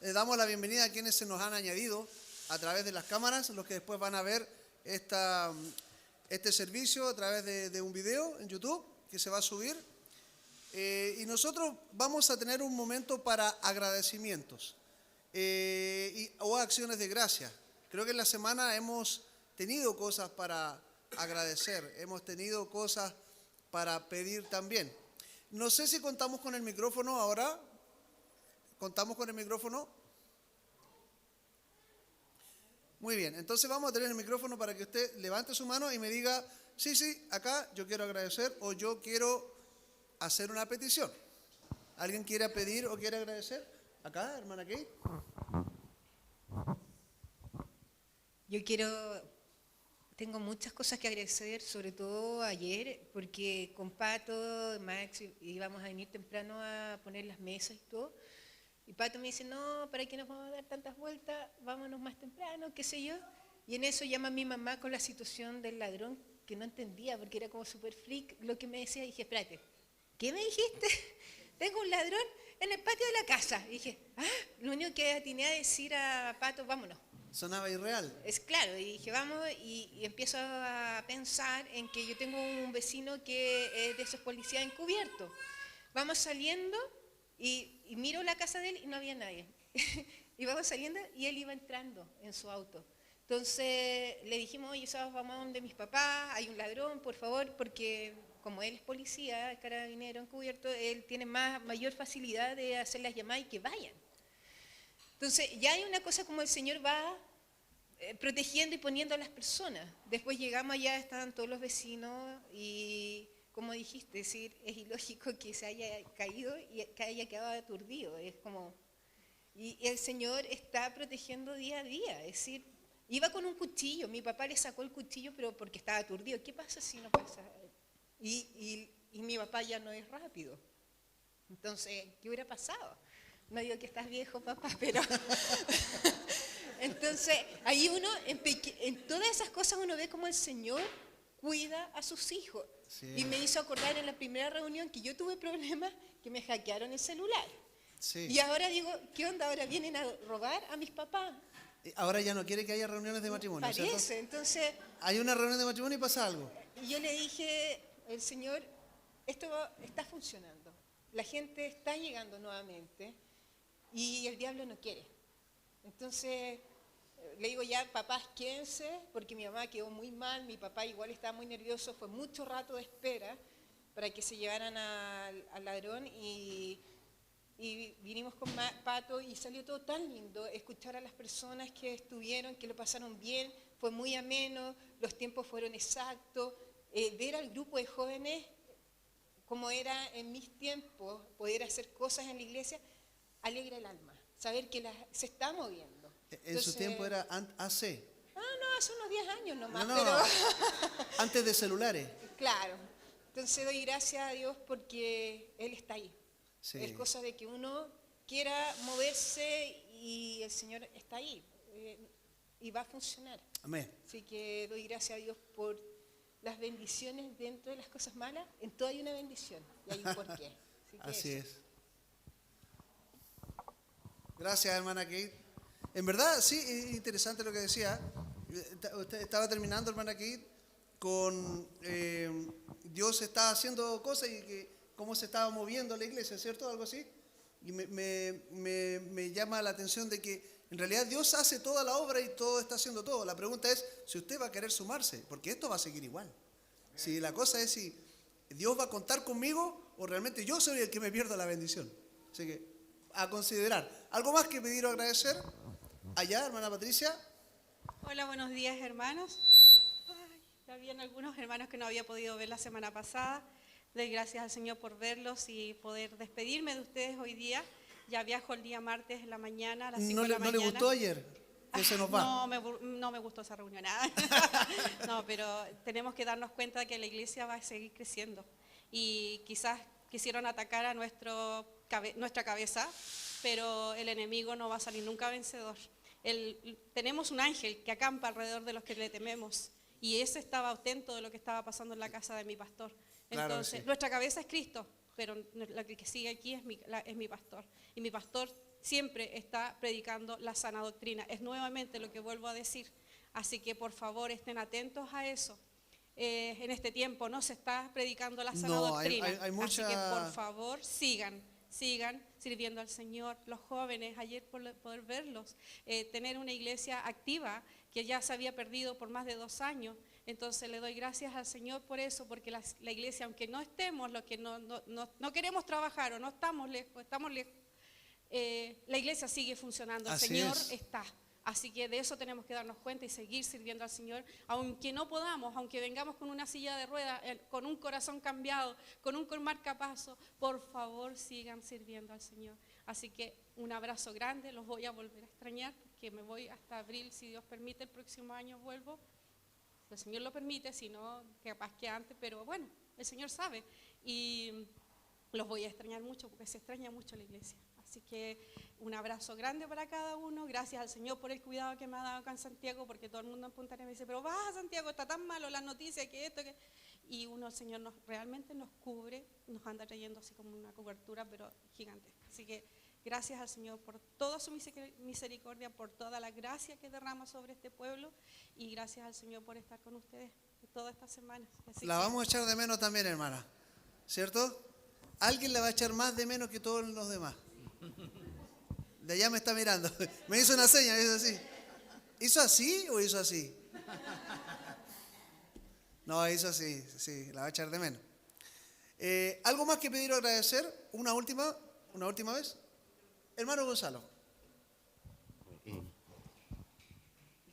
Damos la bienvenida a quienes se nos han añadido a través de las cámaras, los que después van a ver este servicio a través de un video en YouTube que se va a subir. Y nosotros vamos a tener un momento para agradecimientos o acciones de gracia. Creo que en la semana hemos tenido cosas para agradecer, hemos tenido cosas para pedir también. No sé si contamos con el micrófono ahora. ¿Contamos con el micrófono? Muy bien, entonces vamos a tener el micrófono para que usted levante su mano y me diga, sí, acá yo quiero agradecer o yo quiero hacer una petición. ¿Alguien quiere pedir o quiere agradecer? Acá, hermana Kate. Tengo muchas cosas que agradecer, sobre todo ayer, porque con Pato, Max, íbamos a venir temprano a poner las mesas y todo. Y Pato me dice, no, ¿para qué nos vamos a dar tantas vueltas? Vámonos más temprano, qué sé yo. Y en eso llama a mi mamá con la situación del ladrón, que no entendía, porque era como súper freak lo que me decía. Y dije, espérate, ¿qué me dijiste? Tengo un ladrón en el patio de la casa. Y dije, lo único que atiné a decir a Pato, vámonos. Sonaba irreal. Es claro, y dije, vamos, y empiezo a pensar en que yo tengo un vecino que es de esos policías encubiertos. Vamos saliendo y miro la casa de él y no había nadie. Y vamos saliendo y él iba entrando en su auto. Entonces le dijimos, oye, ¿sabes? Vamos a donde mis papás, hay un ladrón, por favor, porque como él es policía, carabinero encubierto, él tiene mayor facilidad de hacer las llamadas y que vayan. Entonces, ya hay una cosa como el Señor va protegiendo y poniendo a las personas. Después llegamos allá, estaban todos los vecinos y, como dijiste, es decir, es ilógico que se haya caído y que haya quedado aturdido. Es como, y el Señor está protegiendo día a día. Es decir, iba con un cuchillo, mi papá le sacó el cuchillo, pero porque estaba aturdido. ¿Qué pasa si no pasa? Y mi papá ya no es rápido. Entonces, ¿qué hubiera pasado? No digo que estás viejo, papá, pero... Entonces, ahí uno, en todas esas cosas uno ve cómo el Señor cuida a sus hijos. Sí. Y me hizo acordar en la primera reunión que yo tuve problemas, que me hackearon el celular. Sí. Y ahora digo, ¿qué onda? Ahora vienen a robar a mis papás. Ahora ya no quiere que haya reuniones de matrimonio, parece, ¿cierto? Entonces... Hay una reunión de matrimonio y pasa algo. Y yo le dije, el Señor, esto está funcionando. La gente está llegando nuevamente y el diablo no quiere. Entonces, le digo ya, papás, quédense, porque mi mamá quedó muy mal, mi papá igual estaba muy nervioso, fue mucho rato de espera para que se llevaran al ladrón y vinimos con Pato y salió todo tan lindo, escuchar a las personas que estuvieron, que lo pasaron bien, fue muy ameno, los tiempos fueron exactos, ver al grupo de jóvenes como era en mis tiempos, poder hacer cosas en la iglesia, alegra el alma. Saber que se está moviendo. En su tiempo era AC. No, hace unos 10 años nomás. No, pero... antes de celulares. Claro. Entonces doy gracias a Dios porque Él está ahí. Sí. Es cosa de que uno quiera moverse y el Señor está ahí. Y va a funcionar. Amén. Así que doy gracias a Dios por las bendiciones dentro de las cosas malas. En todo hay una bendición y hay un porqué. Así es. Gracias, hermana Kate. En verdad, sí, es interesante lo que decía. Usted estaba terminando, hermana Kate, con Dios está haciendo cosas y que cómo se estaba moviendo la iglesia, ¿cierto? Algo así. Y me llama la atención de que en realidad Dios hace toda la obra y todo está haciendo todo. La pregunta es si usted va a querer sumarse, porque esto va a seguir igual. Si la cosa es si Dios va a contar conmigo o realmente yo soy el que me pierdo la bendición. Así que a considerar. ¿Algo más que pedir o agradecer? Allá, hermana Patricia. Hola, buenos días, hermanos. Habían algunos hermanos que no había podido ver la semana pasada. Doy gracias al Señor por verlos y poder despedirme de ustedes hoy día. Ya viajo el día martes en la mañana, a las 5 de la mañana. ¿No le gustó ayer? Que se nos va. No me gustó esa reunión. No, pero tenemos que darnos cuenta de que la iglesia va a seguir creciendo. Y quizás quisieron atacar a nuestra cabeza, pero el enemigo no va a salir nunca vencedor. Tenemos un ángel que acampa alrededor de los que le tememos y ese estaba atento de lo que estaba pasando en la casa de mi pastor. Entonces, claro, sí. Nuestra cabeza es Cristo pero lo que sigue aquí es mi pastor. Y mi pastor siempre está predicando la sana doctrina. Es nuevamente lo que vuelvo a decir. Así que por favor estén atentos a eso. En este tiempo no se está predicando la sana doctrina. Hay mucha... Así que por favor sigan sirviendo al Señor. Los jóvenes, ayer poder verlos, tener una iglesia activa que ya se había perdido por más de 2 años. Entonces le doy gracias al Señor por eso, porque la iglesia, aunque no estemos, los que no queremos trabajar o no estamos lejos, la iglesia sigue funcionando, el Señor está. Así que de eso tenemos que darnos cuenta y seguir sirviendo al Señor, aunque no podamos, aunque vengamos con una silla de ruedas, con un corazón cambiado, con un marcapaso, por favor sigan sirviendo al Señor. Así que un abrazo grande, los voy a volver a extrañar, porque me voy hasta abril, si Dios permite, el próximo año vuelvo. El Señor lo permite, si no, capaz que antes, pero bueno, el Señor sabe. Y los voy a extrañar mucho, porque se extraña mucho la iglesia. Así que un abrazo grande para cada uno. Gracias al Señor por el cuidado que me ha dado acá en Santiago, porque todo el mundo en Punta Arenas me dice, pero vas a Santiago, está tan malo las noticias, que esto, que... Y el Señor realmente nos cubre, nos anda trayendo así como una cobertura, pero gigantesca. Así que gracias al Señor por toda su misericordia, por toda la gracia que derrama sobre este pueblo, y gracias al Señor por estar con ustedes todas estas semanas. Vamos a echar de menos también, hermana, ¿cierto? Alguien la va a echar más de menos que todos los demás. De allá me está mirando. Me hizo una seña, hizo así. ¿Hizo así o hizo así? No, hizo así, sí, la va a echar de menos. ¿Algo más que pedir o agradecer? ¿Una última vez? Hermano Gonzalo.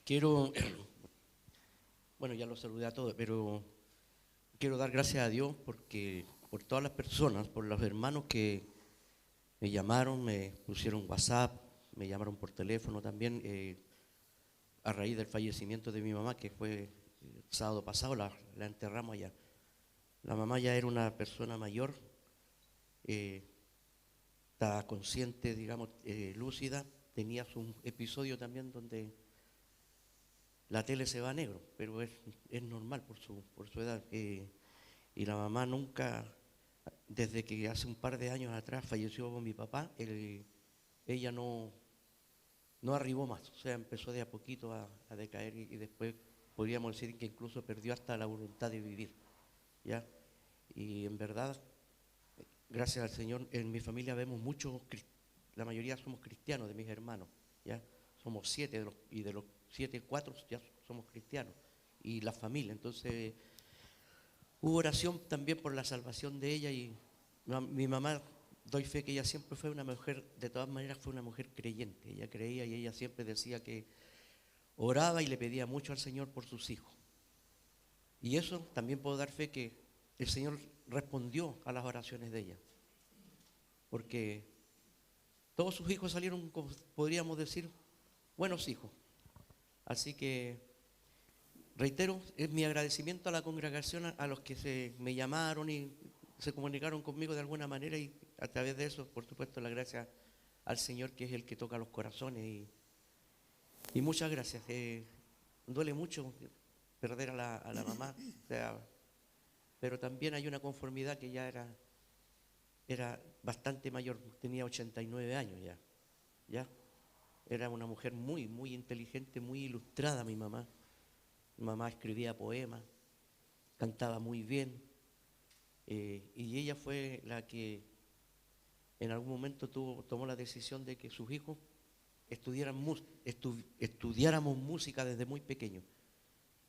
Quiero, bueno, ya lo saludé a todos, pero quiero dar gracias a Dios por todas las personas, por los hermanos que me llamaron, me pusieron WhatsApp, me llamaron por teléfono también, a raíz del fallecimiento de mi mamá, que fue el sábado pasado, la enterramos allá. La mamá ya era una persona mayor, estaba consciente, digamos, lúcida, tenía su episodio también donde la tele se va a negro, pero es normal por su edad. Y la mamá nunca, desde que hace un par de años atrás falleció mi papá, ella no arribó más, o sea, empezó de a poquito a decaer y después podríamos decir que incluso perdió hasta la voluntad de vivir, ¿ya? Y en verdad, gracias al Señor, en mi familia vemos muchos, la mayoría somos cristianos de mis hermanos, ¿ya? Somos 7 y de los 7, 4 ya somos cristianos, y la familia, entonces hubo oración también por la salvación de ella, y mi mamá, doy fe que ella siempre fue una mujer, de todas maneras fue una mujer creyente, ella creía y ella siempre decía que oraba y le pedía mucho al Señor por sus hijos. Y eso también puedo dar fe que el Señor respondió a las oraciones de ella, porque todos sus hijos salieron, podríamos decir, buenos hijos. Así que reitero, es mi agradecimiento a la congregación, a los que me llamaron y se comunicaron conmigo de alguna manera, y a través de eso, por supuesto, la gracia al Señor, que es el que toca los corazones. Y muchas gracias. Duele mucho perder a la mamá, o sea, pero también hay una conformidad que ya era bastante mayor, tenía 89 años ya. Era una mujer muy, muy inteligente, muy ilustrada mi mamá. Mi mamá escribía poemas, cantaba muy bien, y ella fue la que en algún momento tomó la decisión de que sus hijos estudiáramos música desde muy pequeños.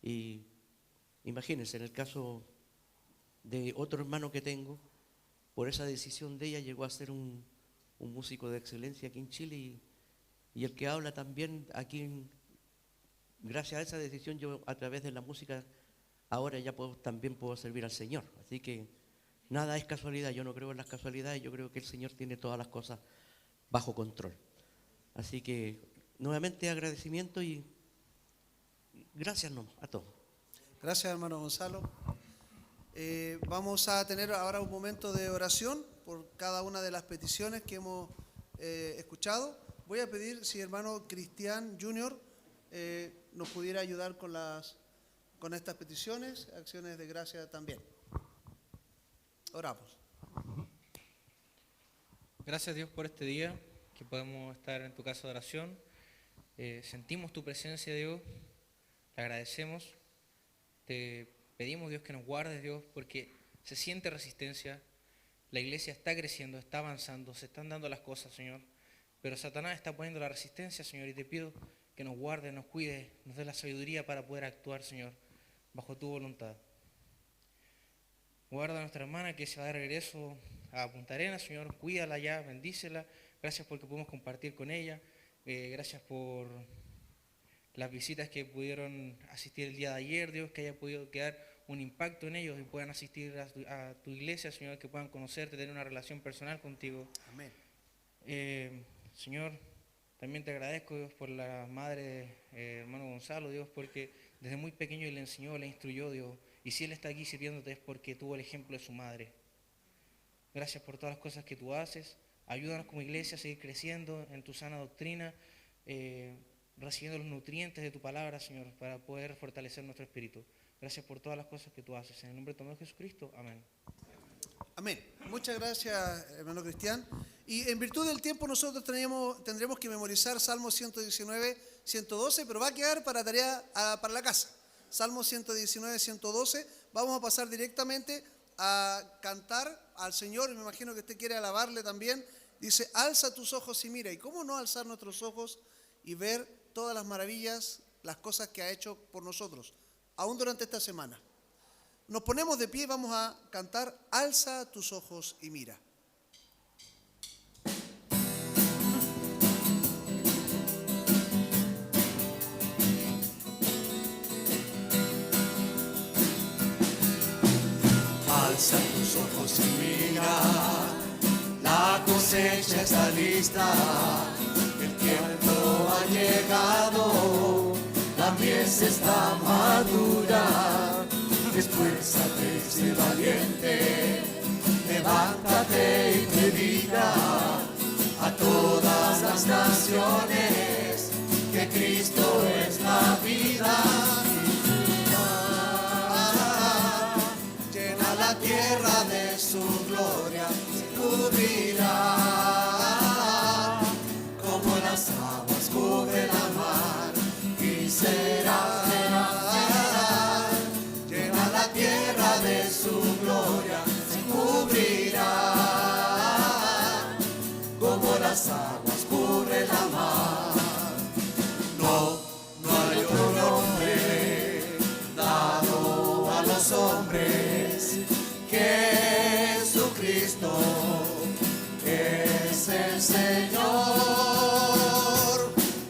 Y imagínense, en el caso de otro hermano que tengo, por esa decisión de ella llegó a ser un músico de excelencia aquí en Chile, y el que habla también aquí, gracias a esa decisión, yo a través de la música ahora ya también puedo servir al Señor. Así que nada es casualidad, yo no creo en las casualidades, yo creo que el Señor tiene todas las cosas bajo control. Así que nuevamente agradecimiento y gracias a todos. Gracias, hermano Gonzalo. Vamos a tener ahora un momento de oración por cada una de las peticiones que hemos escuchado. Voy a pedir si hermano Cristian Junior nos pudiera ayudar con estas peticiones, acciones de gracia también. Oramos. Gracias Dios por este día, que podemos estar en tu casa de oración. Sentimos tu presencia, Dios, te agradecemos, te pedimos, Dios, que nos guardes, Dios, porque se siente resistencia, la iglesia está creciendo, está avanzando, se están dando las cosas, Señor, pero Satanás está poniendo la resistencia, Señor, y te pido que nos guarde, nos cuide, nos dé la sabiduría para poder actuar, Señor, bajo tu voluntad. Guarda a nuestra hermana que se va de regreso a Punta Arenas, Señor, cuídala ya, bendícela. Gracias porque pudimos compartir con ella. Gracias por las visitas que pudieron asistir el día de ayer, Dios, que haya podido quedar un impacto en ellos y puedan asistir a tu iglesia, Señor, que puedan conocerte, tener una relación personal contigo. Amén. Señor, también te agradezco, Dios, por la madre de hermano Gonzalo, Dios, porque desde muy pequeño le enseñó, le instruyó, Dios. Y si él está aquí sirviéndote es porque tuvo el ejemplo de su madre. Gracias por todas las cosas que tú haces. Ayúdanos como iglesia a seguir creciendo en tu sana doctrina, recibiendo los nutrientes de tu palabra, Señor, para poder fortalecer nuestro espíritu. Gracias por todas las cosas que tú haces. En el nombre de tu amado Jesucristo. Amén. Amén. Muchas gracias, hermano Cristian. Y en virtud del tiempo nosotros tendremos que memorizar Salmo 119, 112, pero va a quedar para tarea para la casa. Salmo 119, 112. Vamos a pasar directamente a cantar al Señor. Y me imagino que usted quiere alabarle también. Dice, alza tus ojos y mira. ¿Y cómo no alzar nuestros ojos y ver todas las maravillas, las cosas que ha hecho por nosotros, aún durante esta semana? Nos ponemos de pie y vamos a cantar, alza tus ojos y mira. Alza tus ojos y mira, la cosecha está lista, el tiempo ha llegado, la mies está madura. Esfuérzate, sé valiente, levántate y predica a todas las naciones que Cristo es la vida. Llena la tierra de su gloria, se cubrirá como las aguas cubren la mar y será. La tierra de su gloria se cubrirá como las aguas cubren la mar. No hay otro nombre dado a los hombres que Jesucristo es el Señor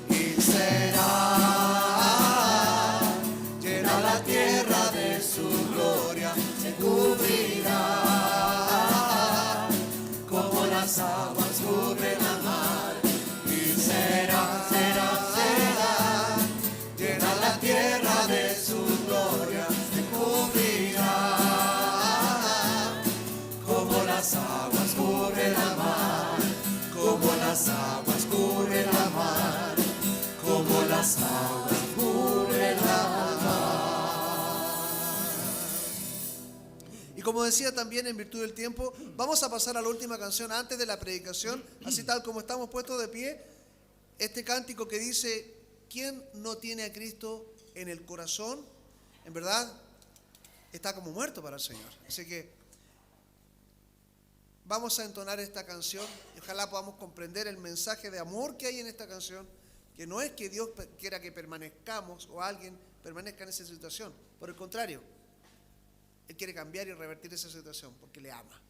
y será llena la tierra de su gloria, se cubrirá como las aguas cubren la mar y será llena la tierra de su gloria, se cubrirá como las aguas cubren la mar, como las aguas cubren la mar, como las aguas cubren la mar. Como decía también, en virtud del tiempo, vamos a pasar a la última canción antes de la predicación, así tal como estamos puestos de pie. Este cántico que dice, ¿quién no tiene a Cristo en el corazón? En verdad, está como muerto para el Señor. Así que vamos a entonar esta canción y ojalá podamos comprender el mensaje de amor que hay en esta canción, que no es que Dios quiera que permanezcamos o alguien permanezca en esa situación. Por el contrario, Él quiere cambiar y revertir esa situación porque le ama.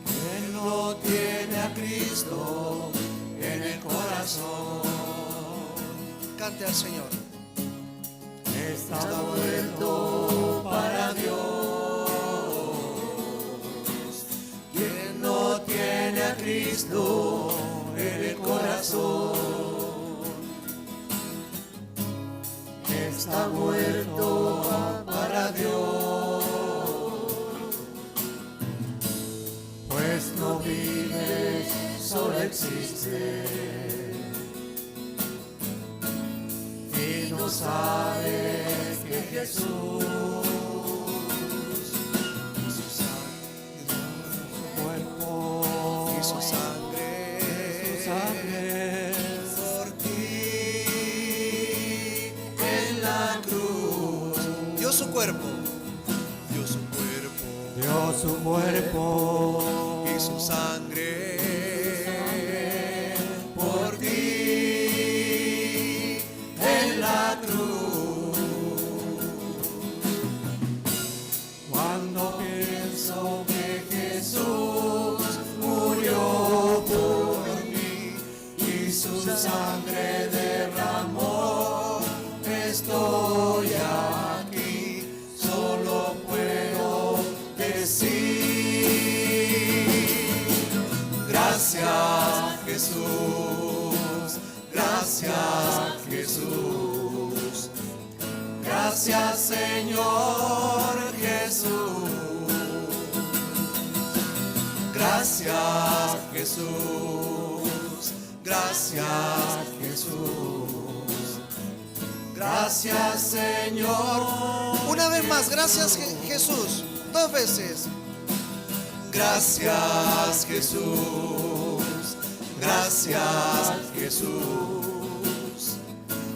Quien no tiene a Cristo en el corazón, Cante al Señor. Está muerto para Dios. Quien no tiene a Cristo en el corazón, está muerto para Dios. Pues no vive, solo existe. sabe que Jesús y su sangre por ti en la cruz dio su cuerpo dio su cuerpo y su sangre por ti en la cruz. Cuando pienso que Jesús murió por mí y su sangre derramó, estoy aquí, solo puedo decir gracias Jesús, gracias Jesús, gracias Señor Jesús, gracias Jesús, gracias Jesús, gracias Señor. una vez más, gracias Jesús, 2 veces. Gracias Jesús, gracias Jesús,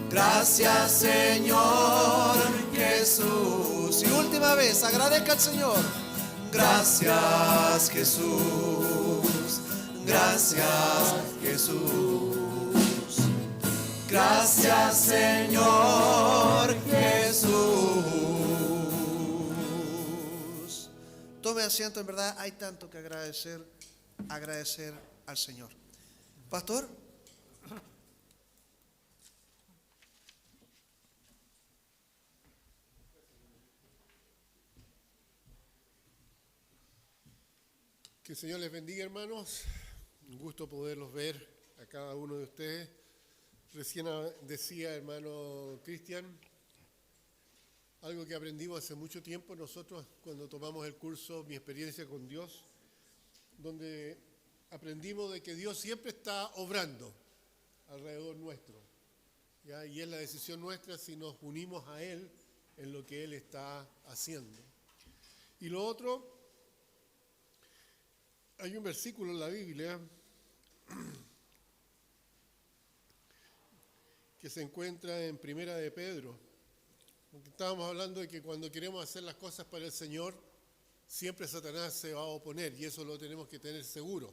gracias Señor Jesús. Y última vez, agradezca al Señor. Gracias Jesús, gracias Jesús, gracias Señor Jesús. Tome asiento, en verdad hay tanto que agradecer al Señor. Pastor. Que el Señor les bendiga, hermanos. Un gusto poderlos ver a cada uno de ustedes. Recién decía, hermano Cristian, algo que aprendimos hace mucho tiempo nosotros cuando tomamos el curso Mi experiencia con Dios, donde aprendimos de que Dios siempre está obrando alrededor nuestro, ¿ya? Y es la decisión nuestra si nos unimos a Él en lo que Él está haciendo. Y lo otro, hay un versículo en la Biblia que se encuentra en Primera de Pedro, porque estábamos hablando de que cuando queremos hacer las cosas para el Señor, siempre Satanás se va a oponer, y eso lo tenemos que tener seguro.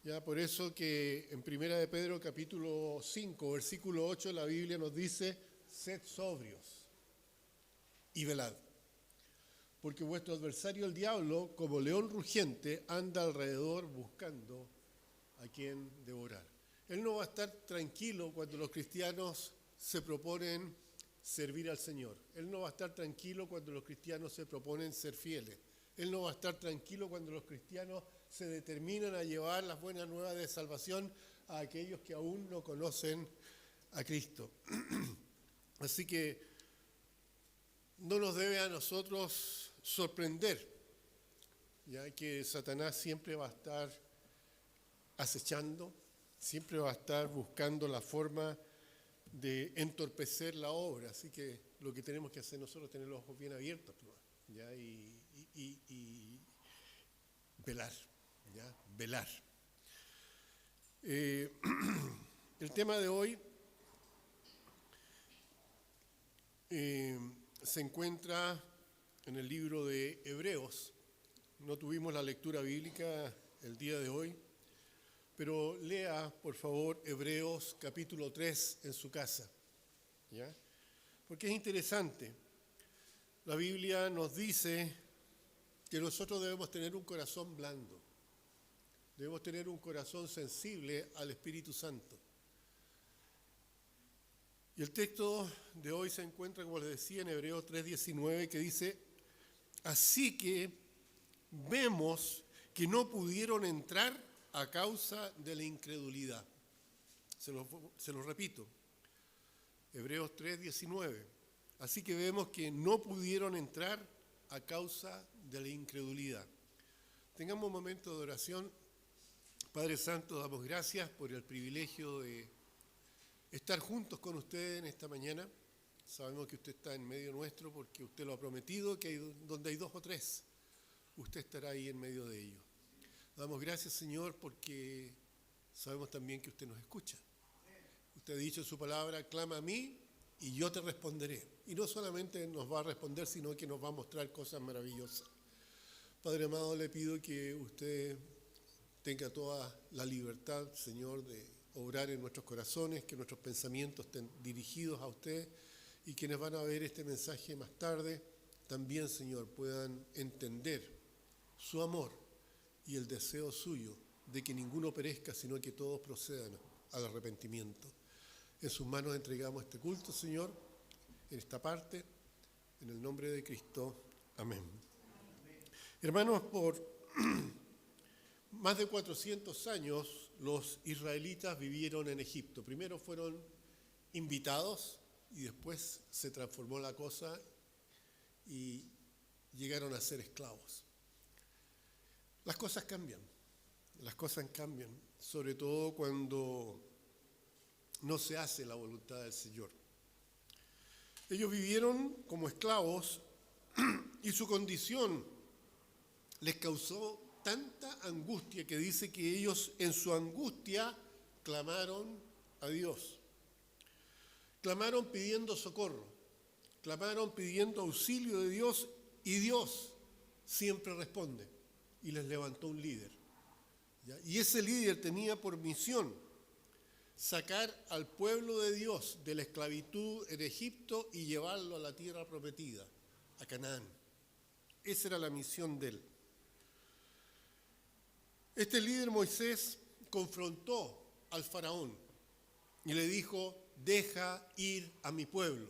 Ya, por eso que en Primera de Pedro capítulo 5, versículo 8, la Biblia nos dice: sed sobrios y velad, porque vuestro adversario el diablo, como león rugiente, anda alrededor buscando a quien devorar. Él no va a estar tranquilo cuando los cristianos se proponen servir al Señor. Él no va a estar tranquilo cuando los cristianos se proponen ser fieles. Él no va a estar tranquilo cuando los cristianos se determinan a llevar las buenas nuevas de salvación a aquellos que aún no conocen a Cristo. Así que no nos debe a nosotros sorprender, ya que Satanás siempre va a estar acechando, siempre va a estar buscando la forma de entorpecer la obra. Así que lo que tenemos que hacer nosotros es tener los ojos bien abiertos, ¿ya? Y velar, ¿ya? Velar. El tema de hoy se encuentra en el libro de Hebreos. No tuvimos la lectura bíblica el día de hoy, pero lea, por favor, Hebreos capítulo 3 en su casa, ¿ya? Porque es interesante. La Biblia nos dice que nosotros debemos tener un corazón blando, debemos tener un corazón sensible al Espíritu Santo. Y el texto de hoy se encuentra, como les decía, en Hebreos 3:19, que dice: así que vemos que no pudieron entrar a causa de la incredulidad. Se lo repito, Hebreos 3:19. Así que vemos que no pudieron entrar a causa de la incredulidad. Tengamos un momento de oración. Padre Santo, damos gracias por el privilegio de estar juntos con ustedes en esta mañana. Sabemos que usted está en medio nuestro porque usted lo ha prometido, que donde hay 2 o 3, usted estará ahí en medio de ellos. Damos gracias, Señor, porque sabemos también que usted nos escucha. Usted ha dicho en su palabra, clama a mí y yo te responderé. Y no solamente nos va a responder, sino que nos va a mostrar cosas maravillosas. Padre amado, le pido que usted tenga toda la libertad, Señor, de obrar en nuestros corazones, que nuestros pensamientos estén dirigidos a usted y quienes van a ver este mensaje más tarde, también, Señor, puedan entender su amor y el deseo suyo de que ninguno perezca, sino que todos procedan al arrepentimiento. En sus manos entregamos este culto, Señor, en esta parte, en el nombre de Cristo. Amén. Hermanos, por más de 400 años los israelitas vivieron en Egipto. Primero fueron invitados y después se transformó la cosa y llegaron a ser esclavos. Las cosas cambian, sobre todo cuando no se hace la voluntad del Señor. Ellos vivieron como esclavos y su condición les causó tanta angustia que dice que ellos en su angustia clamaron a Dios. Clamaron pidiendo socorro, clamaron pidiendo auxilio de Dios y Dios siempre responde y les levantó un líder. ¿Ya? Y ese líder tenía por misión sacar al pueblo de Dios de la esclavitud en Egipto y llevarlo a la tierra prometida, a Canaán. Esa era la misión de él. Este líder Moisés confrontó al faraón y le dijo, deja ir a mi pueblo.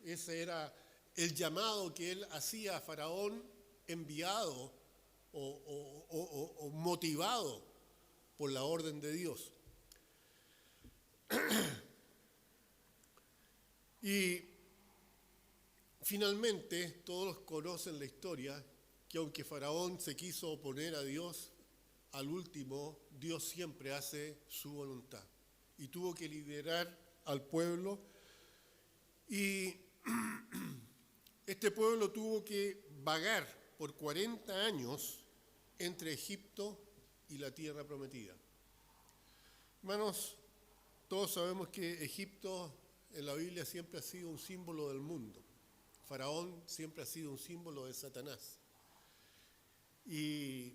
Ese era el llamado que él hacía a Faraón, enviado o motivado por la orden de Dios. Y finalmente todos conocen la historia, que aunque Faraón se quiso oponer a Dios, al último Dios siempre hace su voluntad. Y tuvo que liderar al pueblo y este pueblo tuvo que vagar por 40 años entre Egipto y la tierra prometida. Hermanos, todos sabemos que Egipto en la Biblia siempre ha sido un símbolo del mundo. Faraón siempre ha sido un símbolo de Satanás. Y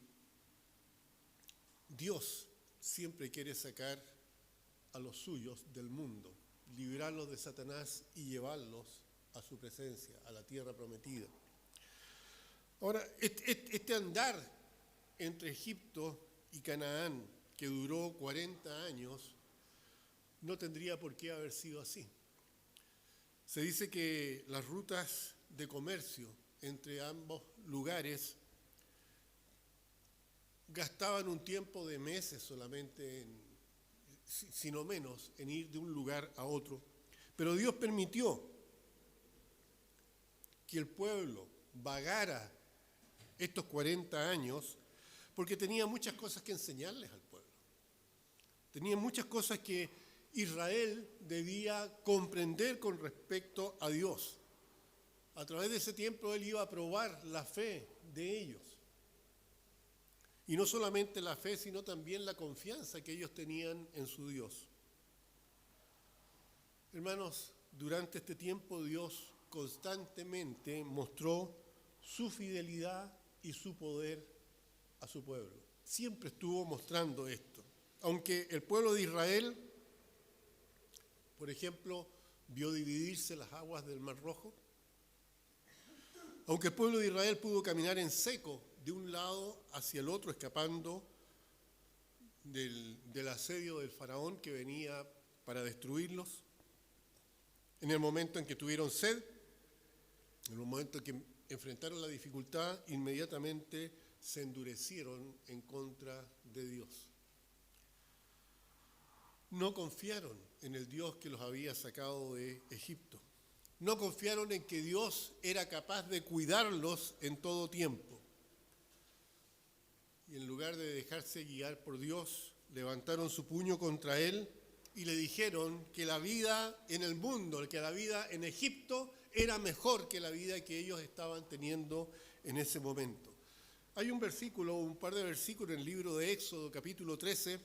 Dios siempre quiere sacar a los suyos del mundo, librarlos de Satanás y llevarlos a su presencia, a la tierra prometida. Ahora, este andar entre Egipto y Canaán, que duró 40 años, no tendría por qué haber sido así. Se dice que las rutas de comercio entre ambos lugares gastaban un tiempo de meses solamente, si no menos, en ir de un lugar a otro. Pero Dios permitió que el pueblo vagara estos 40 años porque tenía muchas cosas que enseñarles al pueblo. Tenía muchas cosas que Israel debía comprender con respecto a Dios. A través de ese tiempo él iba a probar la fe de ellos. Y no solamente la fe, sino también la confianza que ellos tenían en su Dios. Hermanos, durante este tiempo Dios constantemente mostró su fidelidad y su poder a su pueblo. Siempre estuvo mostrando esto. Aunque el pueblo de Israel, por ejemplo, vio dividirse las aguas del Mar Rojo, aunque el pueblo de Israel pudo caminar en seco de un lado hacia el otro, escapando del asedio del faraón que venía para destruirlos, en el momento en que tuvieron sed, en el momento en que enfrentaron la dificultad, inmediatamente se endurecieron en contra de Dios. No confiaron en el Dios que los había sacado de Egipto. No confiaron en que Dios era capaz de cuidarlos en todo tiempo. Y en lugar de dejarse guiar por Dios, levantaron su puño contra Él y le dijeron que la vida en el mundo, que la vida en Egipto era mejor que la vida que ellos estaban teniendo en ese momento. Hay un versículo, un par de versículos en el libro de Éxodo, capítulo 13,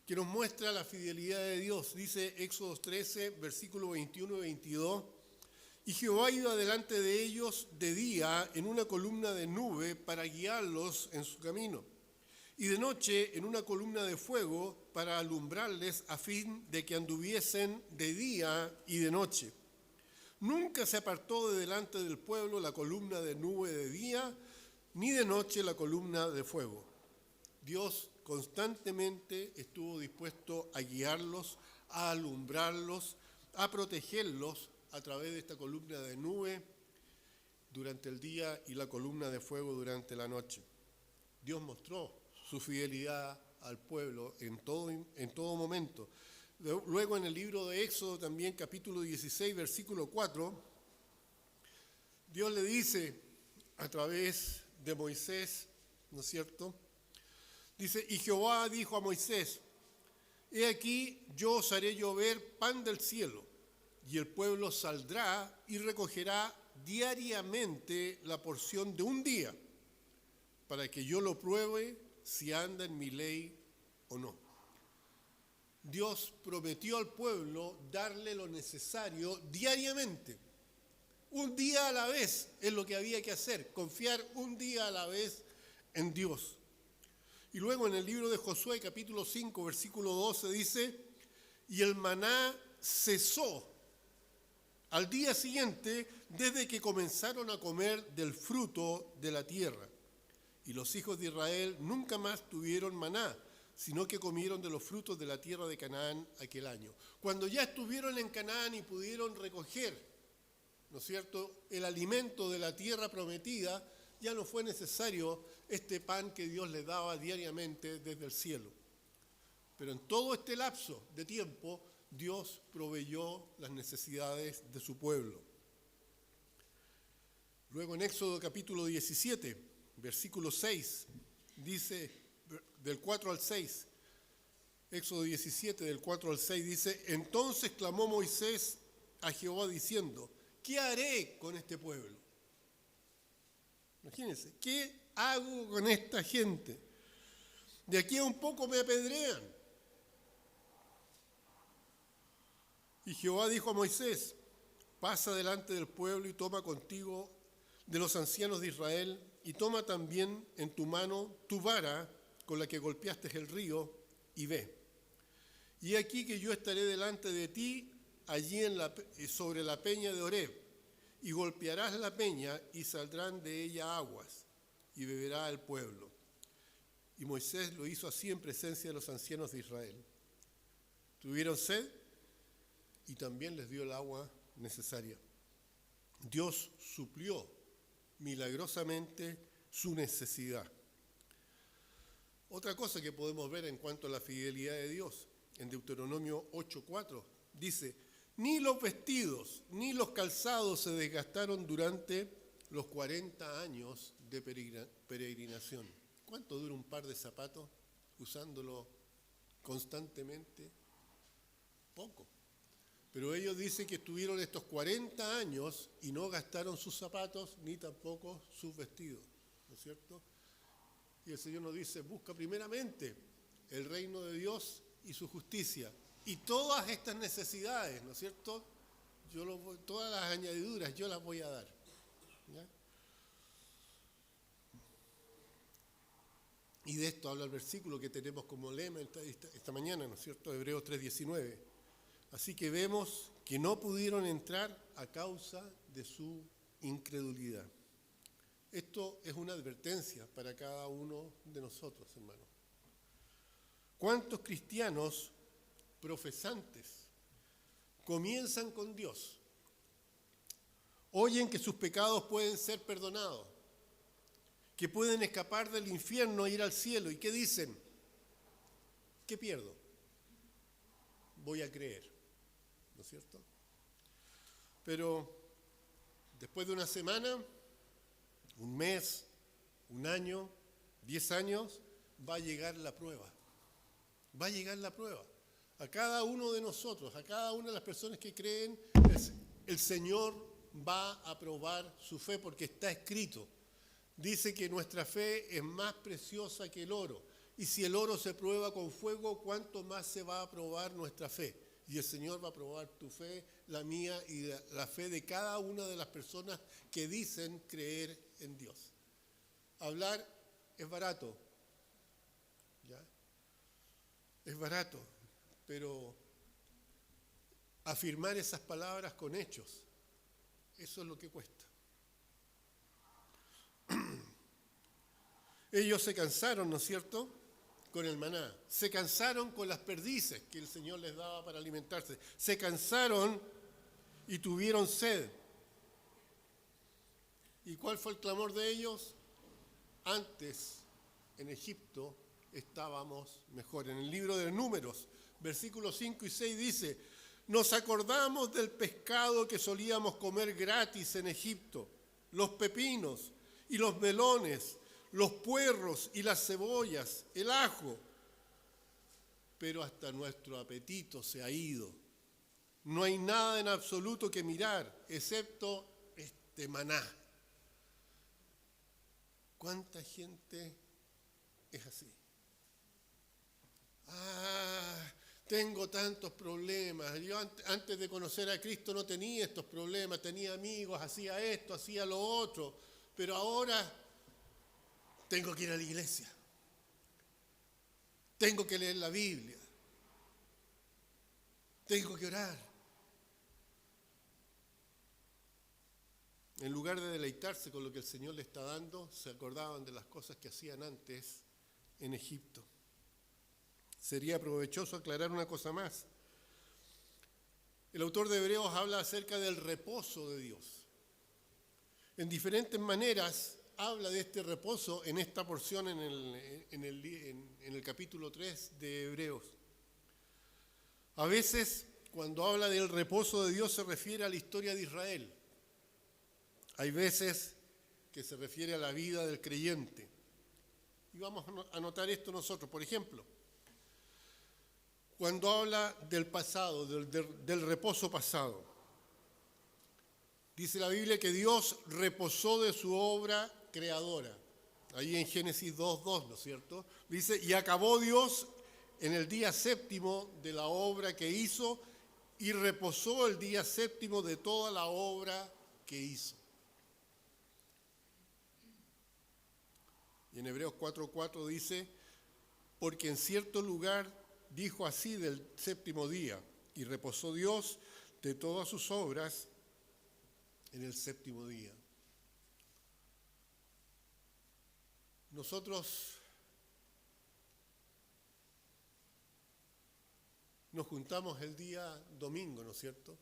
que nos muestra la fidelidad de Dios. Dice Éxodo 13, versículos 21 y 22, y Jehová iba delante de ellos de día en una columna de nube para guiarlos en su camino, y de noche en una columna de fuego para alumbrarles a fin de que anduviesen de día y de noche. Nunca se apartó de delante del pueblo la columna de nube de día, ni de noche la columna de fuego. Dios constantemente estuvo dispuesto a guiarlos, a alumbrarlos, a protegerlos a través de esta columna de nube durante el día y la columna de fuego durante la noche. Dios mostró su fidelidad al pueblo en todo momento. Luego en el libro de Éxodo también, capítulo 16, versículo 4, Dios le dice a través de Moisés, ¿no es cierto? Dice, y Jehová dijo a Moisés, he aquí yo os haré llover pan del cielo, y el pueblo saldrá y recogerá diariamente la porción de un día, para que yo lo pruebe si anda en mi ley o no. Dios prometió al pueblo darle lo necesario diariamente. Un día a la vez es lo que había que hacer, confiar un día a la vez en Dios. Y luego en el libro de Josué, capítulo 5, versículo 12, dice, y el maná cesó al día siguiente desde que comenzaron a comer del fruto de la tierra. Y los hijos de Israel nunca más tuvieron maná, sino que comieron de los frutos de la tierra de Canaán aquel año. Cuando ya estuvieron en Canaán y pudieron recoger, ¿no es cierto?, el alimento de la tierra prometida, ya no fue necesario este pan que Dios les daba diariamente desde el cielo. Pero en todo este lapso de tiempo, Dios proveyó las necesidades de su pueblo. Luego en Éxodo capítulo 17, versículo 6, dice, del 4 al 6, Éxodo 17, del 4 al 6, dice, entonces clamó Moisés a Jehová diciendo, ¿qué haré con este pueblo? Imagínense, ¿qué hago con esta gente? De aquí a un poco me apedrean. Y Jehová dijo a Moisés, pasa delante del pueblo y toma contigo de los ancianos de Israel y toma también en tu mano tu vara con la que golpeaste el río y ve. Y aquí que yo estaré delante de ti allí sobre la peña de Horeb, y golpearás la peña y saldrán de ella aguas y beberá el pueblo. Y Moisés lo hizo así en presencia de los ancianos de Israel. Tuvieron sed y también les dio el agua necesaria. Dios suplió milagrosamente su necesidad. Otra cosa que podemos ver en cuanto a la fidelidad de Dios, en Deuteronomio 8:4, dice, ni los vestidos ni los calzados se desgastaron durante los 40 años de peregrinación. ¿Cuánto dura un par de zapatos usándolo constantemente? Poco. Pero ellos dicen que estuvieron estos 40 años y no gastaron sus zapatos ni tampoco sus vestidos, ¿no es cierto? Y el Señor nos dice, busca primeramente el reino de Dios y su justicia. Y todas estas necesidades, ¿no es cierto? Todas las añadiduras yo las voy a dar. ¿Ya? Y de esto habla el versículo que tenemos como lema esta mañana, ¿no es cierto? Hebreos 3:19. Así que vemos que no pudieron entrar a causa de su incredulidad. Esto es una advertencia para cada uno de nosotros, hermanos. ¿Cuántos cristianos profesantes comienzan con Dios? Oyen que sus pecados pueden ser perdonados, que pueden escapar del infierno e ir al cielo. ¿Y qué dicen? ¿Qué pierdo? Voy a creer, ¿no es cierto? Pero después de una semana, un mes, un año, 10 años, va a llegar la prueba. Va a llegar la prueba. A cada uno de nosotros, a cada una de las personas que creen, el Señor va a probar su fe porque está escrito. Dice que nuestra fe es más preciosa que el oro. Y si el oro se prueba con fuego, ¿cuánto más se va a probar nuestra fe? Y el Señor va a probar tu fe, la mía y la fe de cada una de las personas que dicen creer en Dios. Hablar es barato, ¿ya? Es barato, pero afirmar esas palabras con hechos, eso es lo que cuesta. Ellos se cansaron, ¿no es cierto?, con el maná. Se cansaron con las perdices que el Señor les daba para alimentarse. Se cansaron y tuvieron sed. ¿Y cuál fue el clamor de ellos? Antes, en Egipto, estábamos mejor. En el libro de Números, versículos 5 y 6 dice: nos acordamos del pescado que solíamos comer gratis en Egipto, los pepinos y los melones, los puerros y las cebollas, el ajo. Pero hasta nuestro apetito se ha ido. No hay nada en absoluto que mirar, excepto este maná. ¿Cuánta gente es así? Tengo tantos problemas. Yo antes de conocer a Cristo no tenía estos problemas, tenía amigos, hacía esto, hacía lo otro, pero ahora tengo que ir a la iglesia, tengo que leer la Biblia, tengo que orar. En lugar de deleitarse con lo que el Señor le está dando, se acordaban de las cosas que hacían antes en Egipto. Sería provechoso aclarar una cosa más. El autor de Hebreos habla acerca del reposo de Dios. En diferentes maneras habla de este reposo en esta porción en el capítulo 3 de Hebreos. A veces, cuando habla del reposo de Dios, se refiere a la historia de Israel. Hay veces que se refiere a la vida del creyente. Y vamos a notar esto nosotros. Por ejemplo, cuando habla del pasado, del reposo pasado, dice la Biblia que Dios reposó de su obra creadora. Ahí en Génesis 2:2, ¿no es cierto? Dice: y acabó Dios en el día séptimo de la obra que hizo y reposó el día séptimo de toda la obra que hizo. Y en Hebreos 4:4 dice: porque en cierto lugar dijo así del séptimo día, y reposó Dios de todas sus obras en el séptimo día. Nosotros nos juntamos el día domingo, ¿no es cierto?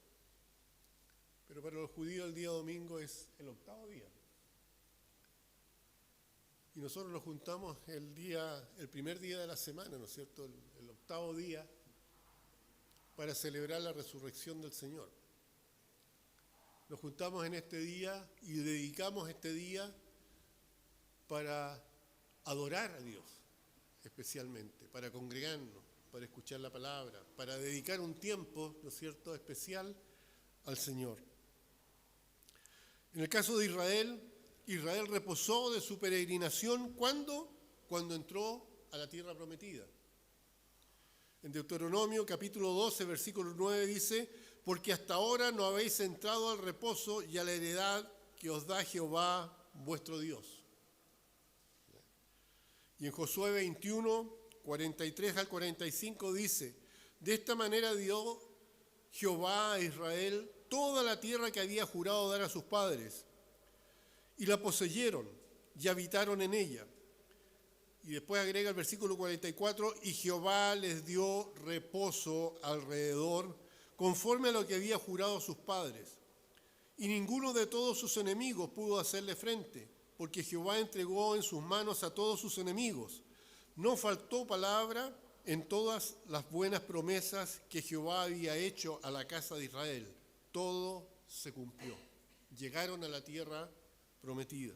Pero para los judíos el día domingo es el octavo día. Y nosotros nos juntamos el primer día de la semana, ¿no es cierto? El octavo día, para celebrar la resurrección del Señor. Nos juntamos en este día y dedicamos este día para adorar a Dios, especialmente, para congregarnos, para escuchar la palabra, para dedicar un tiempo, ¿no es cierto?, especial al Señor. En el caso de Israel, Israel reposó de su peregrinación ¿cuándo? Cuando entró a la tierra prometida. En Deuteronomio capítulo 12, versículo 9 dice: porque hasta ahora no habéis entrado al reposo y a la heredad que os da Jehová vuestro Dios. Y en Josué 21, 43 al 45 dice: de esta manera dio Jehová a Israel toda la tierra que había jurado dar a sus padres, y la poseyeron y habitaron en ella. Y después agrega el versículo 44, y Jehová les dio reposo alrededor, conforme a lo que había jurado a sus padres. Y ninguno de todos sus enemigos pudo hacerle frente, porque Jehová entregó en sus manos a todos sus enemigos. No faltó palabra en todas las buenas promesas que Jehová había hecho a la casa de Israel. Todo se cumplió. Llegaron a la tierra prometida.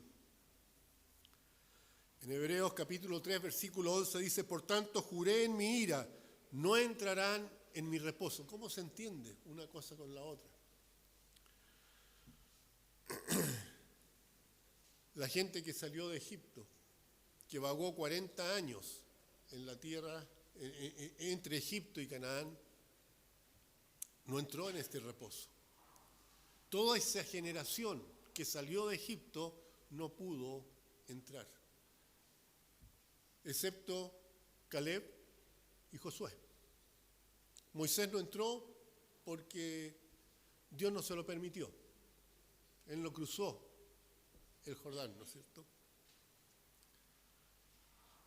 En Hebreos capítulo 3, versículo 11 dice: por tanto juré en mi ira, no entrarán en mi reposo. ¿Cómo se entiende una cosa con la otra? La gente que salió de Egipto, que vagó 40 años en la tierra entre Egipto y Canaán, no entró en este reposo. Toda esa generación que salió de Egipto no pudo entrar, excepto Caleb y Josué. Moisés no entró porque Dios no se lo permitió. Él no cruzó el Jordán, ¿no es cierto?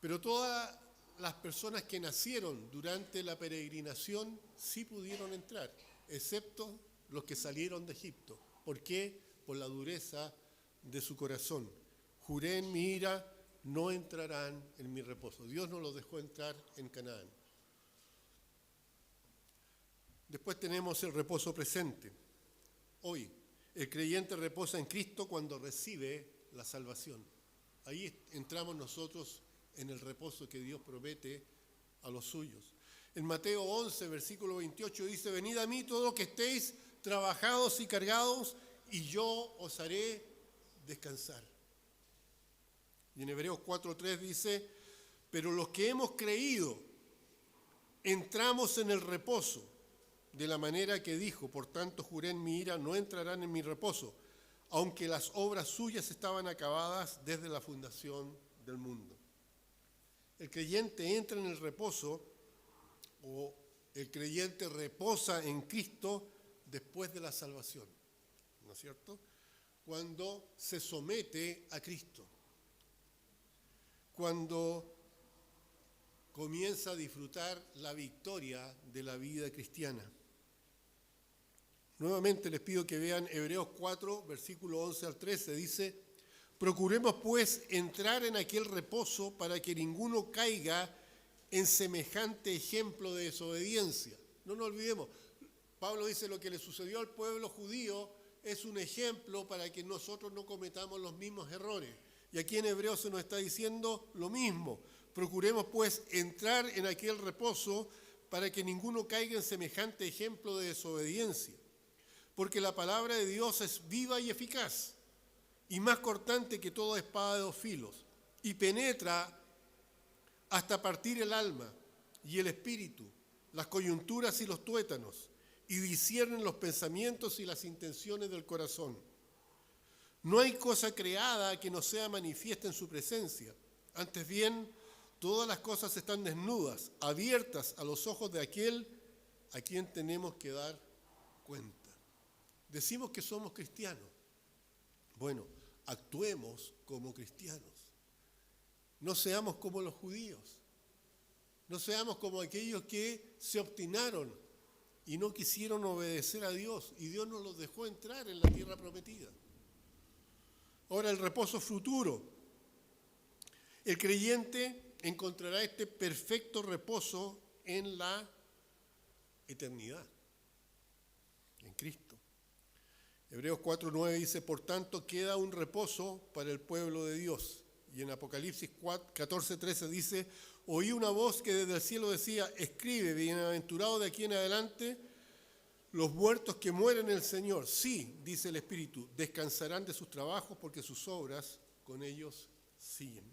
Pero todas las personas que nacieron durante la peregrinación sí pudieron entrar, excepto los que salieron de Egipto. ¿Por qué? Por la dureza de su corazón. Juré en mi ira, no entrarán en mi reposo. Dios no los dejó entrar en Canaán. Después tenemos el reposo presente. Hoy, el creyente reposa en Cristo cuando recibe la salvación. Ahí entramos nosotros en el reposo que Dios promete a los suyos. En Mateo 11, versículo 28 dice: venid a mí todos los que estéis trabajados y cargados, y yo os haré descansar. Y en Hebreos 4:3 dice: pero los que hemos creído entramos en el reposo, de la manera que dijo: por tanto juré en mi ira, no entrarán en mi reposo, aunque las obras suyas estaban acabadas desde la fundación del mundo. El creyente entra en el reposo, o el creyente reposa en Cristo después de la salvación, ¿no es cierto? Cuando se somete a Cristo, cuando comienza a disfrutar la victoria de la vida cristiana. Nuevamente les pido que vean Hebreos 4, versículo 11 al 13, dice: procuremos pues entrar en aquel reposo para que ninguno caiga en semejante ejemplo de desobediencia. No nos olvidemos, Pablo dice: lo que le sucedió al pueblo judío es un ejemplo para que nosotros no cometamos los mismos errores. Y aquí en Hebreos se nos está diciendo lo mismo. Procuremos pues entrar en aquel reposo para que ninguno caiga en semejante ejemplo de desobediencia. Porque la palabra de Dios es viva y eficaz, y más cortante que toda espada de dos filos, y penetra hasta partir el alma y el espíritu, las coyunturas y los tuétanos, y disciernen los pensamientos y las intenciones del corazón. No hay cosa creada que no sea manifiesta en su presencia. Antes bien, todas las cosas están desnudas, abiertas a los ojos de aquel a quien tenemos que dar cuenta. Decimos que somos cristianos. Bueno, actuemos como cristianos. No seamos como los judíos. No seamos como aquellos que se obstinaron y no quisieron obedecer a Dios, y Dios nos los dejó entrar en la tierra prometida. Ahora, el reposo futuro. El creyente encontrará este perfecto reposo en la eternidad, en Cristo. Hebreos 4:9 dice: por tanto queda un reposo para el pueblo de Dios. Y en Apocalipsis 14:13 dice: oí una voz que desde el cielo decía: escribe, bienaventurado de aquí en adelante los muertos que mueren en el Señor. Sí, dice el Espíritu, descansarán de sus trabajos porque sus obras con ellos siguen.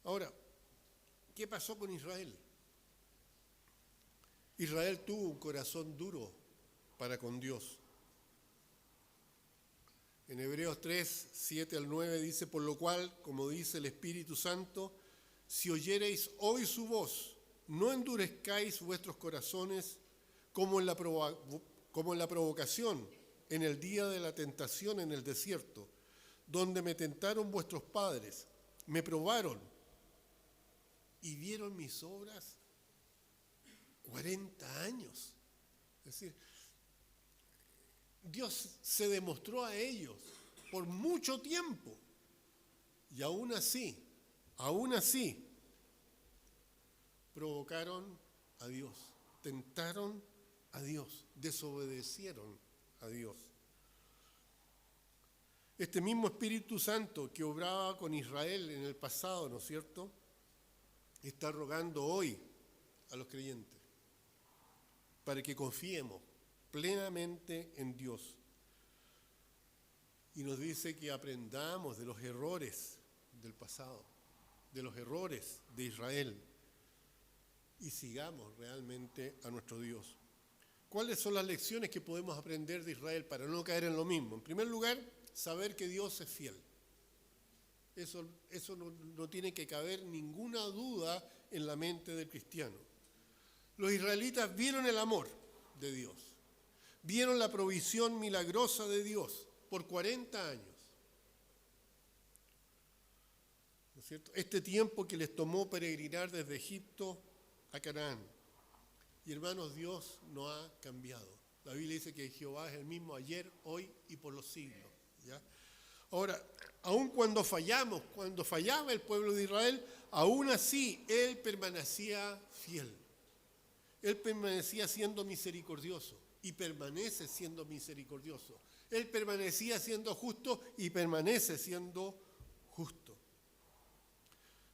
Ahora, ¿qué pasó con Israel? Israel tuvo un corazón duro para con Dios. En Hebreos 3, 7 al 9 dice: por lo cual, como dice el Espíritu Santo, si oyereis hoy su voz, no endurezcáis vuestros corazones como en la provocación, en el día de la tentación en el desierto, donde me tentaron vuestros padres, me probaron y vieron mis obras 40 años. Es decir, Dios se demostró a ellos por mucho tiempo, y aún así, provocaron a Dios, tentaron a Dios, desobedecieron a Dios. Este mismo Espíritu Santo que obraba con Israel en el pasado, ¿no es cierto?, está rogando hoy a los creyentes, para que confiemos plenamente en Dios. Y nos dice que aprendamos de los errores del pasado, de los errores de Israel, y sigamos realmente a nuestro Dios. ¿Cuáles son las lecciones que podemos aprender de Israel para no caer en lo mismo? En primer lugar, saber que Dios es fiel. Eso no tiene que caber ninguna duda en la mente del cristiano. Los israelitas vieron el amor de Dios, vieron la provisión milagrosa de Dios por 40 años. ¿No es cierto? Este tiempo que les tomó peregrinar desde Egipto a Canaán. Y hermanos, Dios no ha cambiado. La Biblia dice que Jehová es el mismo ayer, hoy y por los siglos. ¿Ya? Ahora, aun cuando fallaba el pueblo de Israel, aún así Él permanecía fiel. Él permanecía siendo misericordioso y permanece siendo misericordioso. Él permanecía siendo justo y permanece siendo justo.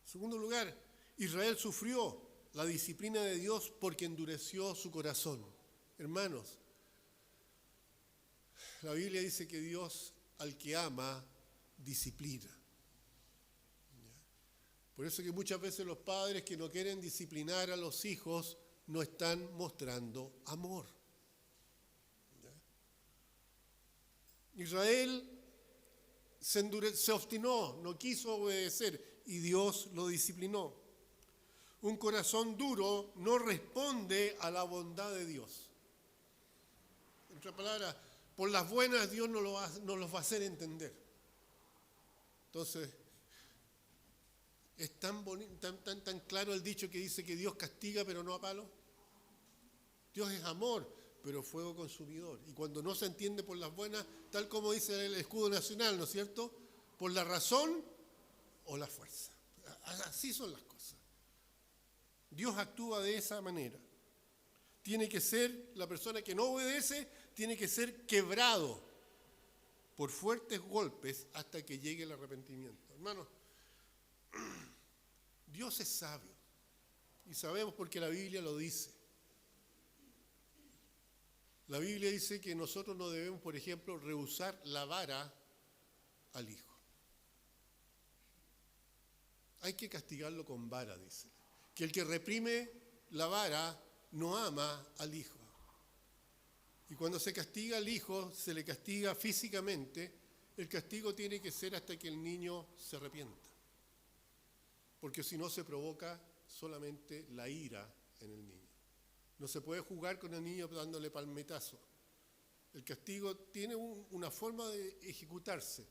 En segundo lugar, Israel sufrió la disciplina de Dios porque endureció su corazón. Hermanos, la Biblia dice que Dios al que ama disciplina. Por eso que muchas veces los padres que no quieren disciplinar a los hijos no están mostrando amor. Israel se obstinó, no quiso obedecer y Dios lo disciplinó. Un corazón duro no responde a la bondad de Dios. En otras palabras, por las buenas Dios no los va a hacer entender. Entonces, es tan claro el dicho que dice que Dios castiga pero no a palo. Dios es amor, pero fuego consumidor. Y cuando no se entiende por las buenas, tal como dice el escudo nacional, ¿no es cierto? Por la razón o la fuerza. Así son las cosas. Dios actúa de esa manera. Tiene que ser, la persona que no obedece, tiene que ser quebrado por fuertes golpes hasta que llegue el arrepentimiento. Hermanos, Dios es sabio y sabemos porque la Biblia lo dice. La Biblia dice que nosotros no debemos, por ejemplo, rehusar la vara al hijo. Hay que castigarlo con vara, dice. Que el que reprime la vara no ama al hijo. Y cuando se castiga al hijo, se le castiga físicamente. El castigo tiene que ser hasta que el niño se arrepienta. Porque si no se provoca solamente la ira en el niño. No se puede jugar con el niño dándole palmetazo. El castigo tiene una forma de ejecutarse.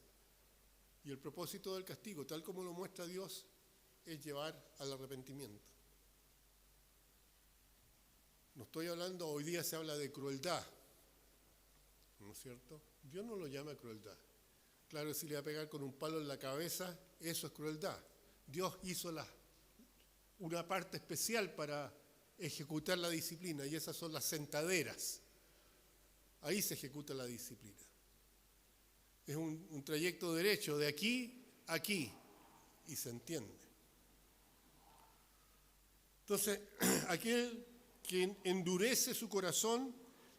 Y el propósito del castigo, tal como lo muestra Dios, es llevar al arrepentimiento. No estoy hablando, hoy día se habla de crueldad, ¿no es cierto? Dios no lo llama crueldad. Claro, si le va a pegar con un palo en la cabeza, eso es crueldad. Dios hizo una parte especial para ejecutar la disciplina, y esas son las sentaderas. Ahí se ejecuta la disciplina. Es un trayecto derecho, de aquí a aquí, y se entiende. Entonces, aquel que endurece su corazón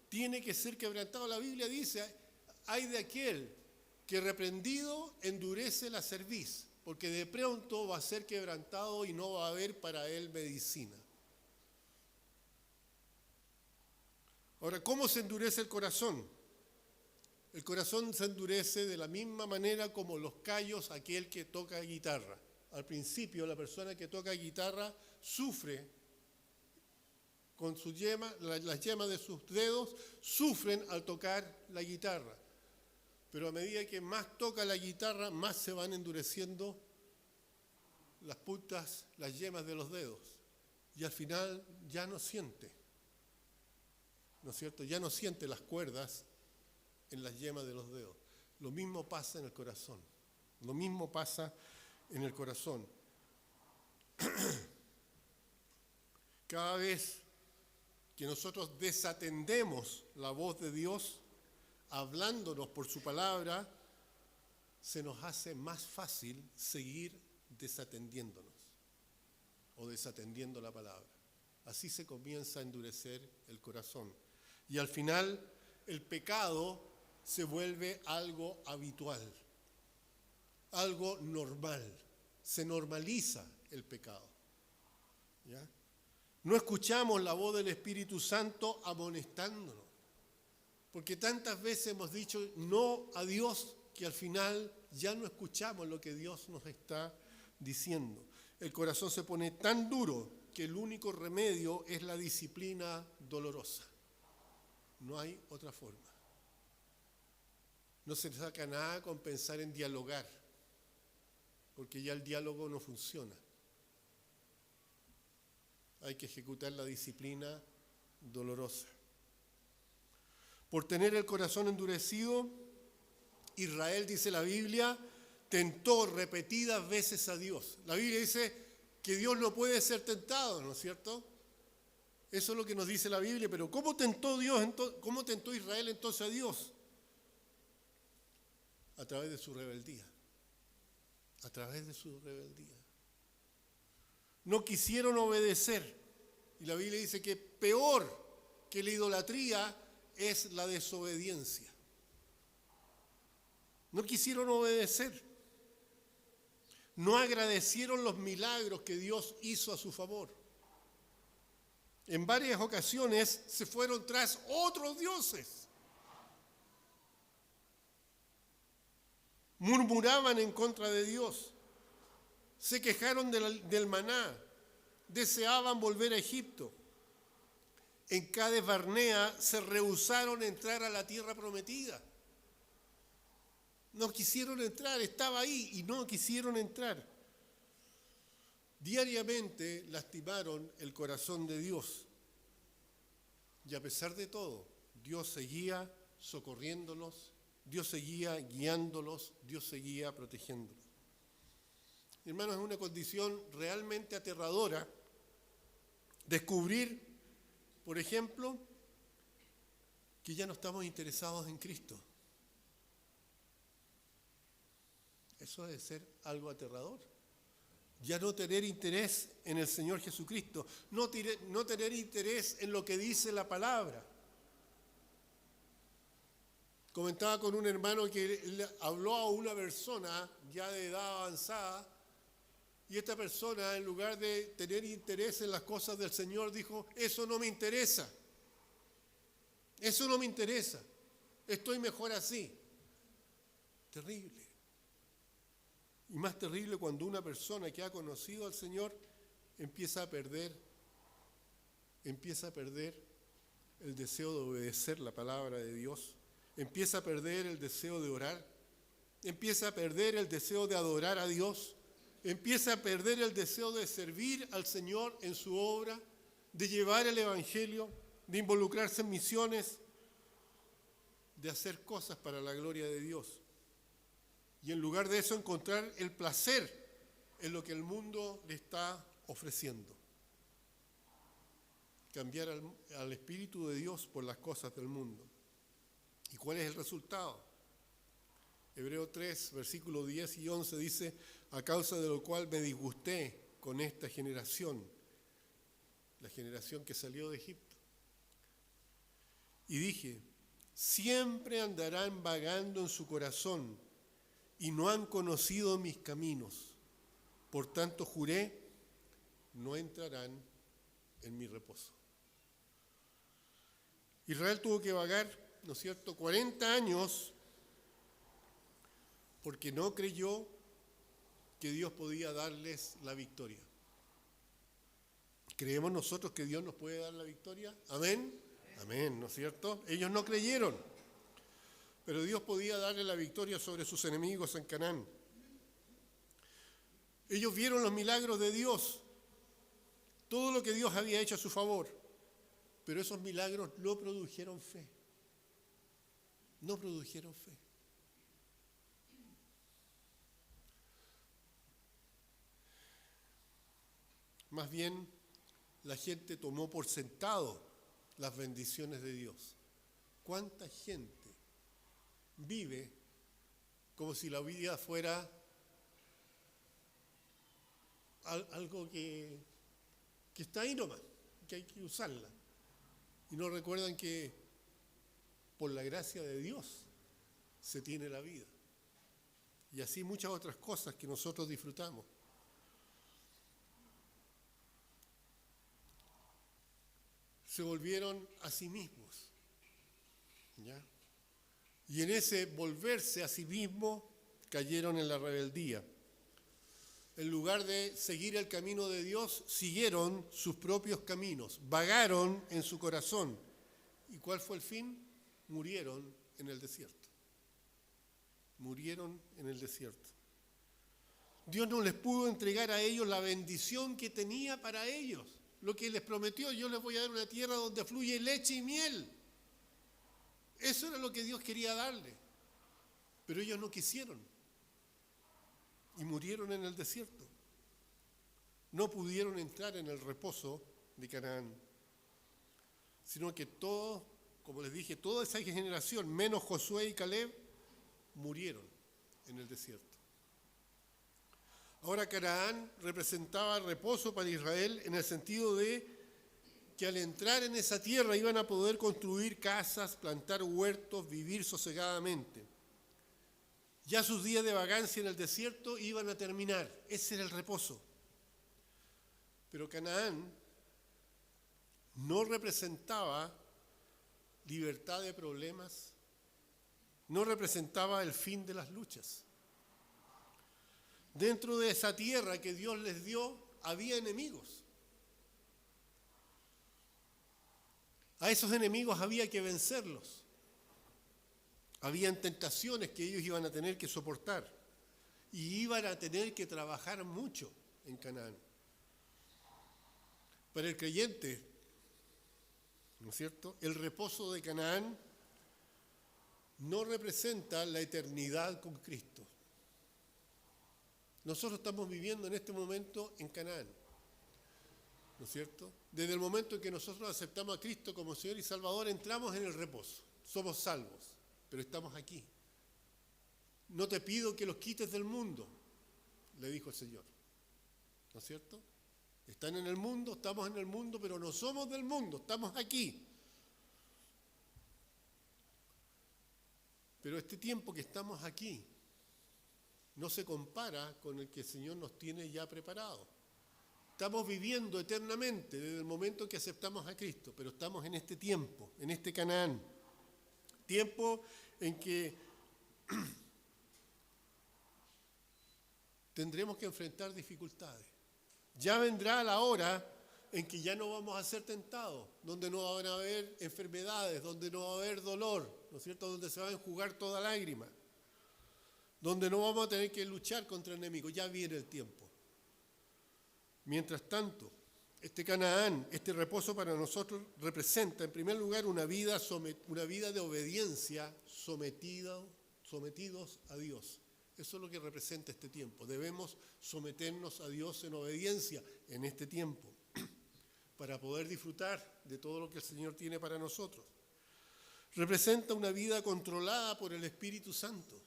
tiene que ser quebrantado. La Biblia dice, hay de aquel que reprendido endurece la cerviz, porque de pronto va a ser quebrantado y no va a haber para él medicina. Ahora, ¿cómo se endurece el corazón? El corazón se endurece de la misma manera como los callos aquel que toca guitarra. Al principio, la persona que toca guitarra sufre con su yema, las yemas de sus dedos sufren al tocar la guitarra. Pero a medida que más toca la guitarra, más se van endureciendo las puntas, las yemas de los dedos. Y al final ya no siente, ¿no es cierto? Ya no siente las cuerdas en las yemas de los dedos. Lo mismo pasa en el corazón. Lo mismo pasa en el corazón. Cada vez que nosotros desatendemos la voz de Dios, hablándonos por su palabra, se nos hace más fácil seguir desatendiéndonos o desatendiendo la palabra. así se comienza a endurecer el corazón. Y al final el pecado se vuelve algo habitual, algo normal. Se normaliza el pecado. ¿Ya? No escuchamos la voz del Espíritu Santo amonestándonos, porque tantas veces hemos dicho no a Dios que al final ya no escuchamos lo que Dios nos está diciendo. El corazón se pone tan duro que el único remedio es la disciplina dolorosa. No hay otra forma. No se saca nada con pensar en dialogar, porque ya el diálogo no funciona. Hay que ejecutar la disciplina dolorosa. Por tener el corazón endurecido, Israel, dice la Biblia, tentó repetidas veces a Dios. La Biblia dice que Dios no puede ser tentado, ¿no es cierto? Eso es lo que nos dice la Biblia, pero ¿cómo tentó Israel entonces a Dios? A través de su rebeldía. A través de su rebeldía. No quisieron obedecer. Y la Biblia dice que peor que la idolatría es la desobediencia. No quisieron obedecer. No agradecieron los milagros que Dios hizo a su favor. En varias ocasiones se fueron tras otros dioses. Murmuraban en contra de Dios. Se quejaron del maná. Deseaban volver a Egipto. En Cades Barnea se rehusaron a entrar a la tierra prometida. No quisieron entrar, estaba ahí y no quisieron entrar. Diariamente lastimaron el corazón de Dios. Y a pesar de todo, Dios seguía socorriéndolos, Dios seguía guiándolos, Dios seguía protegiéndolos. Hermanos, es una condición realmente aterradora descubrir, por ejemplo, que ya no estamos interesados en Cristo. Eso debe ser algo aterrador. Ya no tener interés en el Señor Jesucristo, no tener interés en lo que dice la palabra. Comentaba con un hermano que le habló a una persona ya de edad avanzada, y esta persona, en lugar de tener interés en las cosas del Señor, dijo: eso no me interesa. Eso no me interesa. Estoy mejor así. Terrible. Y más terrible cuando una persona que ha conocido al Señor empieza a perder el deseo de obedecer la palabra de Dios, empieza a perder el deseo de orar, empieza a perder el deseo de adorar a Dios, empieza a perder el deseo de servir al Señor en su obra, de llevar el Evangelio, de involucrarse en misiones, de hacer cosas para la gloria de Dios. Y en lugar de eso encontrar el placer en lo que el mundo le está ofreciendo. Cambiar al Espíritu de Dios por las cosas del mundo. ¿Y cuál es el resultado? Hebreo 3, versículos 10 y 11 dice: a causa de lo cual me disgusté con esta generación, la generación que salió de Egipto. Y dije: siempre andarán vagando en su corazón y no han conocido mis caminos. Por tanto juré, no entrarán en mi reposo. Israel tuvo que vagar, ¿no es cierto?, 40 años porque no creyó que Dios podía darles la victoria. ¿Creemos nosotros que Dios nos puede dar la victoria? ¿Amén? Amén, ¿no es cierto? Ellos no creyeron, pero Dios podía darle la victoria sobre sus enemigos en Canaán. Ellos vieron los milagros de Dios, todo lo que Dios había hecho a su favor, pero esos milagros no produjeron fe. No produjeron fe. Más bien, la gente tomó por sentado las bendiciones de Dios. ¿Cuánta gente vive como si la vida fuera algo que está ahí nomás, porque hay que usarla. Y no recuerdan que por la gracia de Dios se tiene la vida. Y así muchas otras cosas que nosotros disfrutamos. Se volvieron a sí mismos, ¿ya? Y en ese volverse a sí mismos cayeron en la rebeldía. En lugar de seguir el camino de Dios, siguieron sus propios caminos, vagaron en su corazón. ¿Y cuál fue el fin? Murieron en el desierto. Murieron en el desierto. Dios no les pudo entregar a ellos la bendición que tenía para ellos. Lo que les prometió: yo les voy a dar una tierra donde fluye leche y miel. Eso era lo que Dios quería darle. Pero ellos no quisieron. Y murieron en el desierto. No pudieron entrar en el reposo de Canaán. Sino que todos, como les dije, toda esa generación, menos Josué y Caleb, murieron en el desierto. Ahora Canaán representaba reposo para Israel en el sentido de que al entrar en esa tierra iban a poder construir casas, plantar huertos, vivir sosegadamente. Ya sus días de vagancia en el desierto iban a terminar. Ese era el reposo. Pero Canaán no representaba libertad de problemas, no representaba el fin de las luchas. Dentro de esa tierra que Dios les dio, había enemigos. A esos enemigos había que vencerlos. Habían tentaciones que ellos iban a tener que soportar y iban a tener que trabajar mucho en Canaán. Para el creyente, ¿no es cierto?, el reposo de Canaán no representa la eternidad con Cristo. Nosotros estamos viviendo en este momento en Canaán, ¿no es cierto? Desde el momento en que nosotros aceptamos a Cristo como Señor y Salvador, entramos en el reposo, somos salvos, pero estamos aquí. No te pido que los quites del mundo, le dijo el Señor, ¿no es cierto? Están en el mundo, estamos en el mundo, pero no somos del mundo, estamos aquí. Pero este tiempo que estamos aquí no se compara con el que el Señor nos tiene ya preparado. Estamos viviendo eternamente desde el momento en que aceptamos a Cristo, pero estamos en este tiempo, en este Canaán. Tiempo en que tendremos que enfrentar dificultades. Ya vendrá la hora en que ya no vamos a ser tentados, donde no van a haber enfermedades, donde no va a haber dolor, ¿no es cierto?, donde se va a enjugar toda lágrima, donde no vamos a tener que luchar contra enemigos. Ya viene el tiempo. Mientras tanto, este Canaán, este reposo para nosotros representa, en primer lugar, una vida de obediencia, sometidos a Dios. Eso es lo que representa este tiempo. Debemos someternos a Dios en obediencia en este tiempo para poder disfrutar de todo lo que el Señor tiene para nosotros. Representa una vida controlada por el Espíritu Santo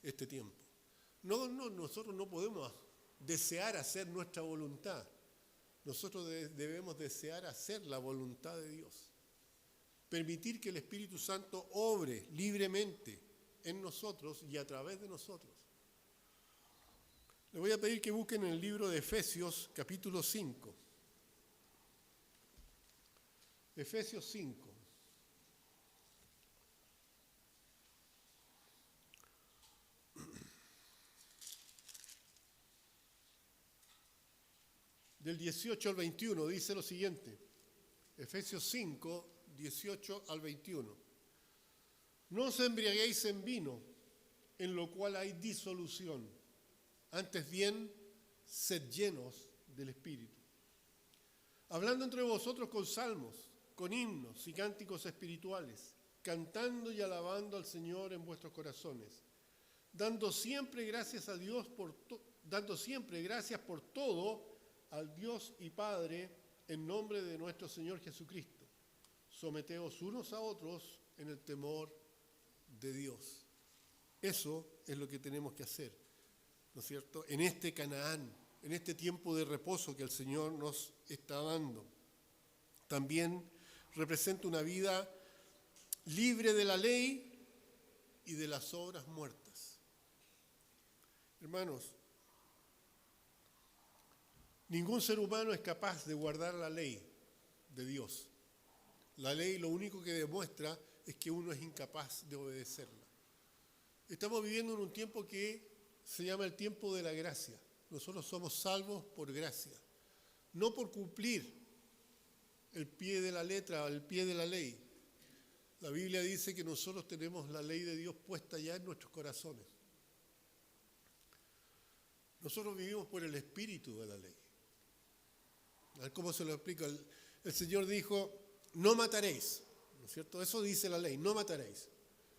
este tiempo. Nosotros no podemos desear hacer nuestra voluntad. Nosotros debemos desear hacer la voluntad de Dios. Permitir que el Espíritu Santo obre libremente en nosotros y a través de nosotros. Les voy a pedir que busquen en el libro de Efesios, capítulo 5. Efesios 5. Del 18 al 21 dice lo siguiente. Efesios 5, 18 al 21. No os embriaguéis en vino, en lo cual hay disolución. Antes bien, sed llenos del Espíritu. Hablando entre vosotros con salmos, con himnos y cánticos espirituales, cantando y alabando al Señor en vuestros corazones, dando siempre gracias a Dios dando siempre gracias por todo al Dios y Padre en nombre de nuestro Señor Jesucristo. Someteos unos a otros en el temor de Dios. Eso es lo que tenemos que hacer, ¿no es cierto?, en este Canaán, en este tiempo de reposo que el Señor nos está dando. también representa una vida libre de la ley y de las obras muertas. Hermanos, ningún ser humano es capaz de guardar la ley de Dios. La ley lo único que demuestra es que uno es incapaz de obedecerla. Estamos viviendo en un tiempo que se llama el tiempo de la gracia. Nosotros somos salvos por gracia, no por cumplir el pie de la letra, el pie de la ley. La Biblia dice que nosotros tenemos la ley de Dios puesta ya en nuestros corazones. Nosotros vivimos por el espíritu de la ley. A ver cómo se lo explico. El Señor dijo, no mataréis, ¿no es cierto? Eso dice la ley, no mataréis.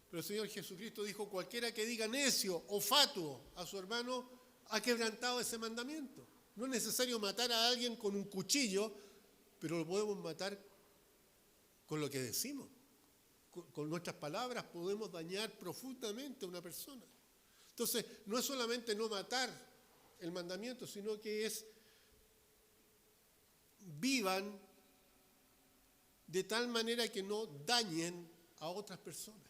Pero el Señor Jesucristo dijo, cualquiera que diga necio o fatuo a su hermano ha quebrantado ese mandamiento. No es necesario matar a alguien con un cuchillo, pero lo podemos matar con lo que decimos. Con nuestras palabras podemos dañar profundamente a una persona. Entonces, no es solamente no matar el mandamiento, sino que es vivan de tal manera que no dañen a otras personas.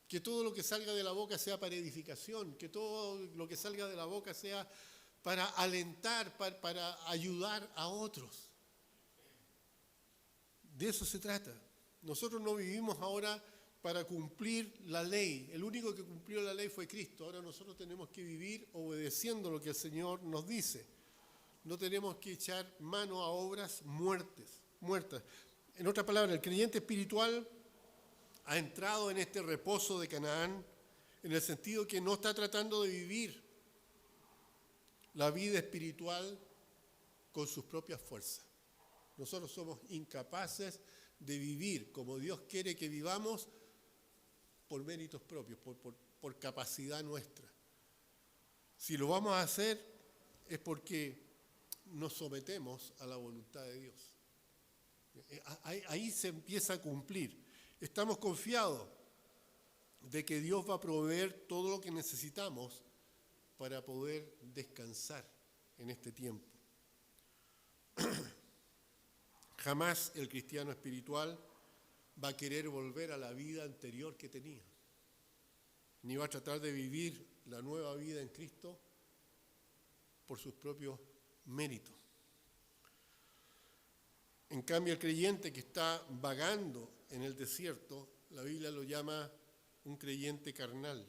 Que todo lo que salga de la boca sea para edificación, que todo lo que salga de la boca sea para alentar, para ayudar a otros. De eso se trata. Nosotros no vivimos ahora para cumplir la ley. El único que cumplió la ley fue Cristo. Ahora nosotros tenemos que vivir obedeciendo lo que el Señor nos dice. No tenemos que echar mano a obras muertas. En otras palabras, el creyente espiritual ha entrado en este reposo de Canaán en el sentido que no está tratando de vivir la vida espiritual con sus propias fuerzas. Nosotros somos incapaces de vivir como Dios quiere que vivamos por méritos propios, por capacidad nuestra. Si lo vamos a hacer es porque nos sometemos a la voluntad de Dios. Ahí se empieza a cumplir. Estamos confiados de que Dios va a proveer todo lo que necesitamos para poder descansar en este tiempo. Jamás el cristiano espiritual va a querer volver a la vida anterior que tenía, ni va a tratar de vivir la nueva vida en Cristo por sus propios méritos. En cambio, el creyente que está vagando en el desierto, la Biblia lo llama un creyente carnal.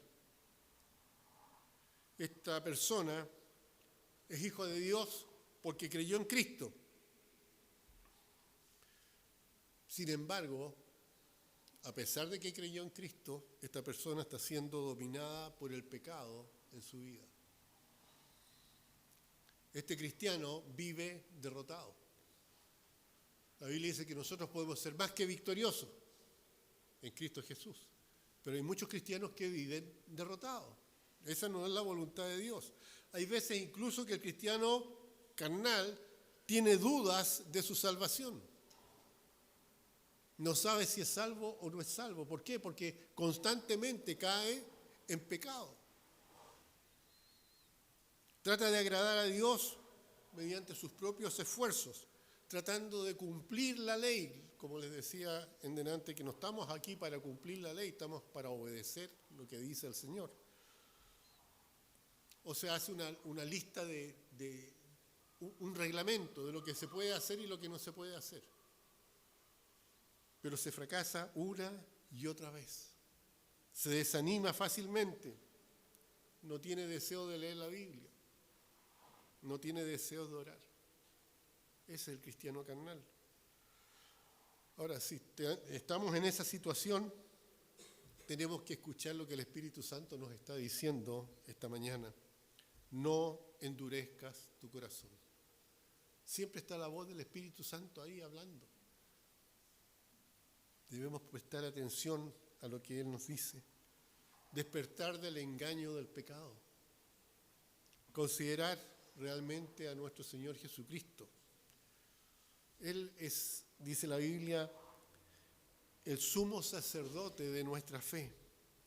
Esta persona es hijo de Dios porque creyó en Cristo. Sin embargo, a pesar de que creyó en Cristo, esta persona está siendo dominada por el pecado en su vida. Este cristiano vive derrotado. La Biblia dice que nosotros podemos ser más que victoriosos en Cristo Jesús, pero hay muchos cristianos que viven derrotados. Esa no es la voluntad de Dios. Hay veces incluso que el cristiano carnal tiene dudas de su salvación. No sabe si es salvo o no es salvo. ¿Por qué? Porque constantemente cae en pecado. Trata de agradar a Dios mediante sus propios esfuerzos, tratando de cumplir la ley. Como les decía en delante, que no estamos aquí para cumplir la ley, estamos para obedecer lo que dice el Señor. O sea, hace una lista un reglamento de lo que se puede hacer y lo que no se puede hacer. Pero se fracasa una y otra vez. Se desanima fácilmente. No tiene deseo de leer la Biblia. No tiene deseo de orar. Ese es el cristiano carnal. Ahora, si estamos en esa situación, tenemos que escuchar lo que el Espíritu Santo nos está diciendo esta mañana. No endurezcas tu corazón. Siempre está la voz del Espíritu Santo ahí hablando. Debemos prestar atención a lo que Él nos dice. Despertar del engaño del pecado. Considerar realmente a nuestro Señor Jesucristo. Él es, dice la Biblia, el sumo sacerdote de nuestra fe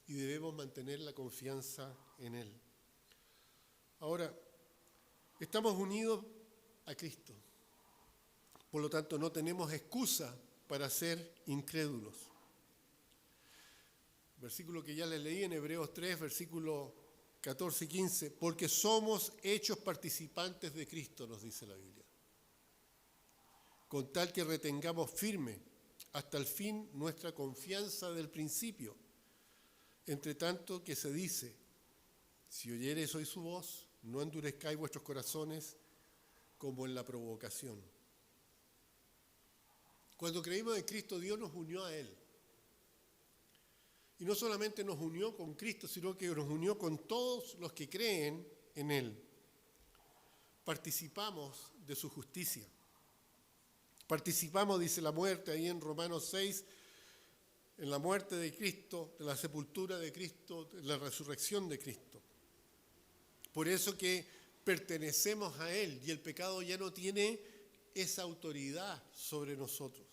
y debemos mantener la confianza en Él. Ahora, estamos unidos a Cristo. Por lo tanto, no tenemos excusa para ser incrédulos. Versículo que ya les leí en Hebreos 3, versículo 14 y 15. Porque somos hechos participantes de Cristo, nos dice la Biblia. Con tal que retengamos firme hasta el fin nuestra confianza del principio. Entre tanto que se dice, si oyereis hoy su voz, no endurezcáis vuestros corazones como en la provocación. Cuando creímos en Cristo, Dios nos unió a Él. Y no solamente nos unió con Cristo, sino que nos unió con todos los que creen en Él. Participamos de su justicia. Participamos, dice la muerte, ahí en Romanos 6, en la muerte de Cristo, de la sepultura de Cristo, de la resurrección de Cristo. Por eso que pertenecemos a Él y el pecado ya no tiene esa autoridad sobre nosotros.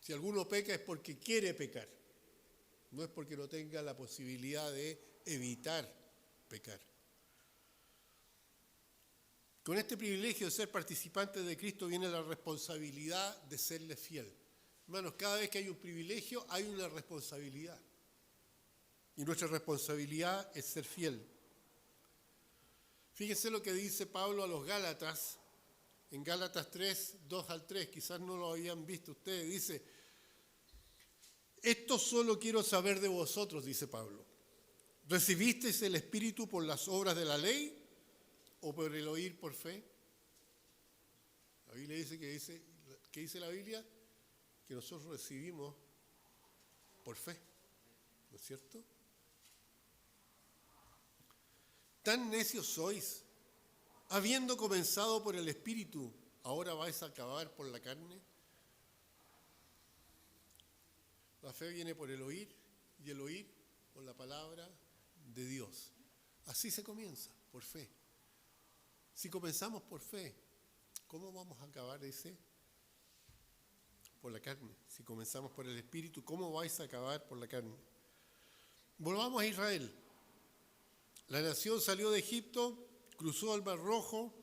Si alguno peca es porque quiere pecar, no es porque no tenga la posibilidad de evitar pecar. Con este privilegio de ser participante de Cristo viene la responsabilidad de serle fiel. Hermanos, cada vez que hay un privilegio hay una responsabilidad. Y nuestra responsabilidad es ser fiel. Fíjense lo que dice Pablo a los Gálatas, en Gálatas 3, 2 al 3, quizás no lo habían visto ustedes, dice, esto solo quiero saber de vosotros, dice Pablo, ¿recibisteis el Espíritu por las obras de la ley o por el oír por fe? La Biblia dice, ¿qué dice la Biblia? Que nosotros recibimos por fe, ¿no es cierto? Tan necios sois, habiendo comenzado por el Espíritu, ¿ahora vais a acabar por la carne? La fe viene por el oír y el oír por la palabra de Dios. Así se comienza, por fe. Si comenzamos por fe, ¿cómo vamos a acabar ese? Por la carne. Si comenzamos por el Espíritu, ¿cómo vais a acabar por la carne? Volvamos a Israel. La nación salió de Egipto, cruzó el Mar Rojo.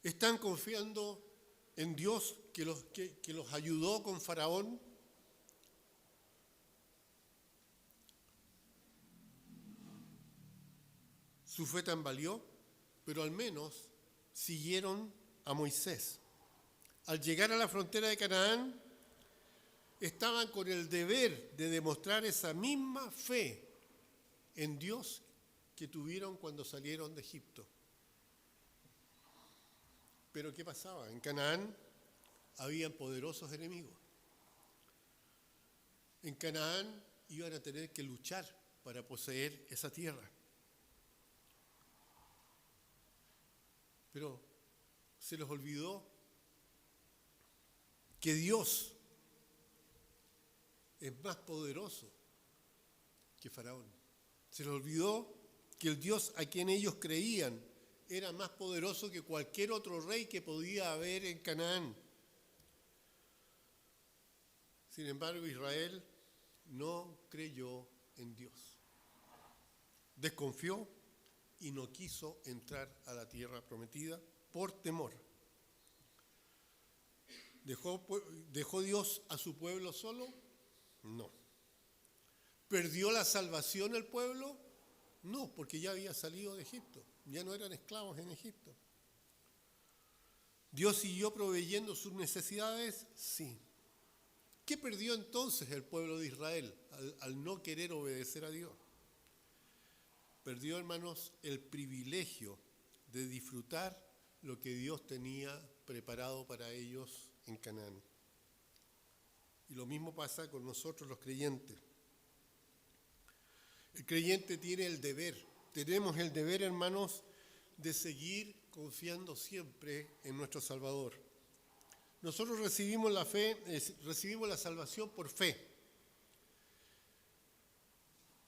Están confiando en Dios que los ayudó con Faraón. Su fe tambaleó, pero al menos siguieron a Moisés. Al llegar a la frontera de Canaán, estaban con el deber de demostrar esa misma fe en Dios que tuvieron cuando salieron de Egipto. Pero ¿qué pasaba? En Canaán habían poderosos enemigos. En Canaán iban a tener que luchar para poseer esa tierra. Pero se les olvidó que Dios es más poderoso que Faraón. Se les olvidó que el Dios a quien ellos creían era más poderoso que cualquier otro rey que podía haber en Canaán. Sin embargo, Israel no creyó en Dios. Desconfió y no quiso entrar a la tierra prometida por temor. ¿Dejó Dios a su pueblo solo? No. ¿Perdió la salvación el pueblo? No, porque ya había salido de Egipto, ya no eran esclavos en Egipto. ¿Dios siguió proveyendo sus necesidades? Sí. ¿Qué perdió entonces el pueblo de Israel al no querer obedecer a Dios? Perdió, hermanos, el privilegio de disfrutar lo que Dios tenía preparado para ellos en Canaán. Y lo mismo pasa con nosotros los creyentes. El creyente tiene el deber, tenemos el deber, hermanos, de seguir confiando siempre en nuestro Salvador. Nosotros recibimos la fe, recibimos la salvación por fe.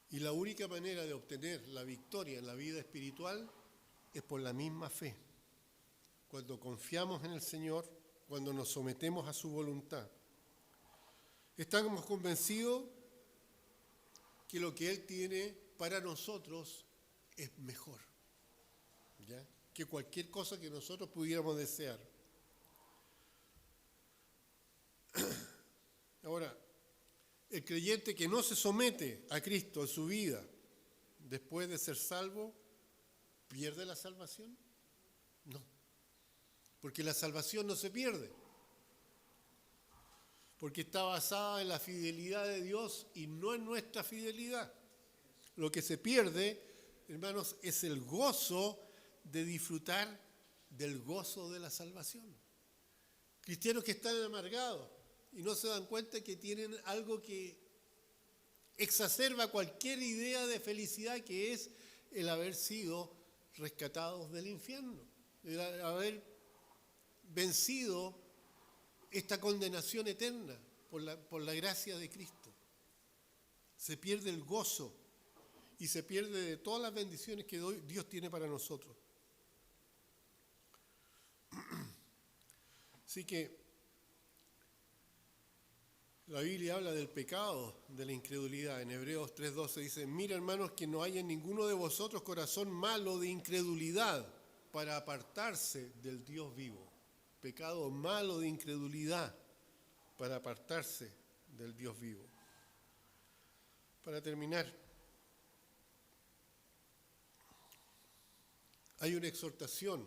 Y la única manera de obtener la victoria en la vida espiritual es por la misma fe. Cuando confiamos en el Señor, cuando nos sometemos a su voluntad. Estamos convencidos que lo que Él tiene para nosotros es mejor. ¿Ya? que cualquier cosa que nosotros pudiéramos desear. Ahora, el creyente que no se somete a Cristo en su vida después de ser salvo, ¿pierde la salvación? No, porque la salvación no se pierde, porque está basada en la fidelidad de Dios y no en nuestra fidelidad. Lo que se pierde, hermanos, es el gozo de disfrutar del gozo de la salvación. Cristianos que están amargados y no se dan cuenta que tienen algo que exacerba cualquier idea de felicidad, que es el haber sido rescatados del infierno, el haber vencido esta condenación eterna por la gracia de Cristo. Se pierde el gozo y se pierde de todas las bendiciones que Dios tiene para nosotros. Así que la Biblia habla del pecado, de la incredulidad. En Hebreos 3:12 dice: mira, hermanos, que no haya en ninguno de vosotros corazón malo de incredulidad para apartarse del Dios vivo. Pecado malo de incredulidad para apartarse del Dios vivo. Para terminar, hay una exhortación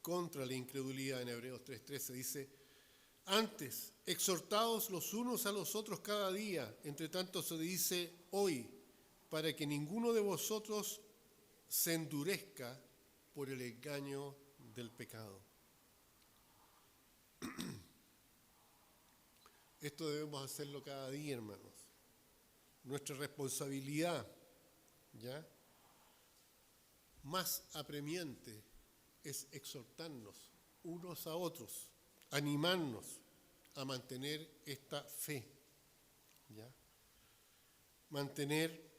contra la incredulidad en Hebreos 3:13. Dice: antes, exhortaos los unos a los otros cada día, entre tanto se dice hoy, para que ninguno de vosotros se endurezca por el engaño del pecado. Esto debemos hacerlo cada día, hermanos. Nuestra responsabilidad, ¿ya?, más apremiante es exhortarnos unos a otros, animarnos a mantener esta fe, ¿ya? Mantener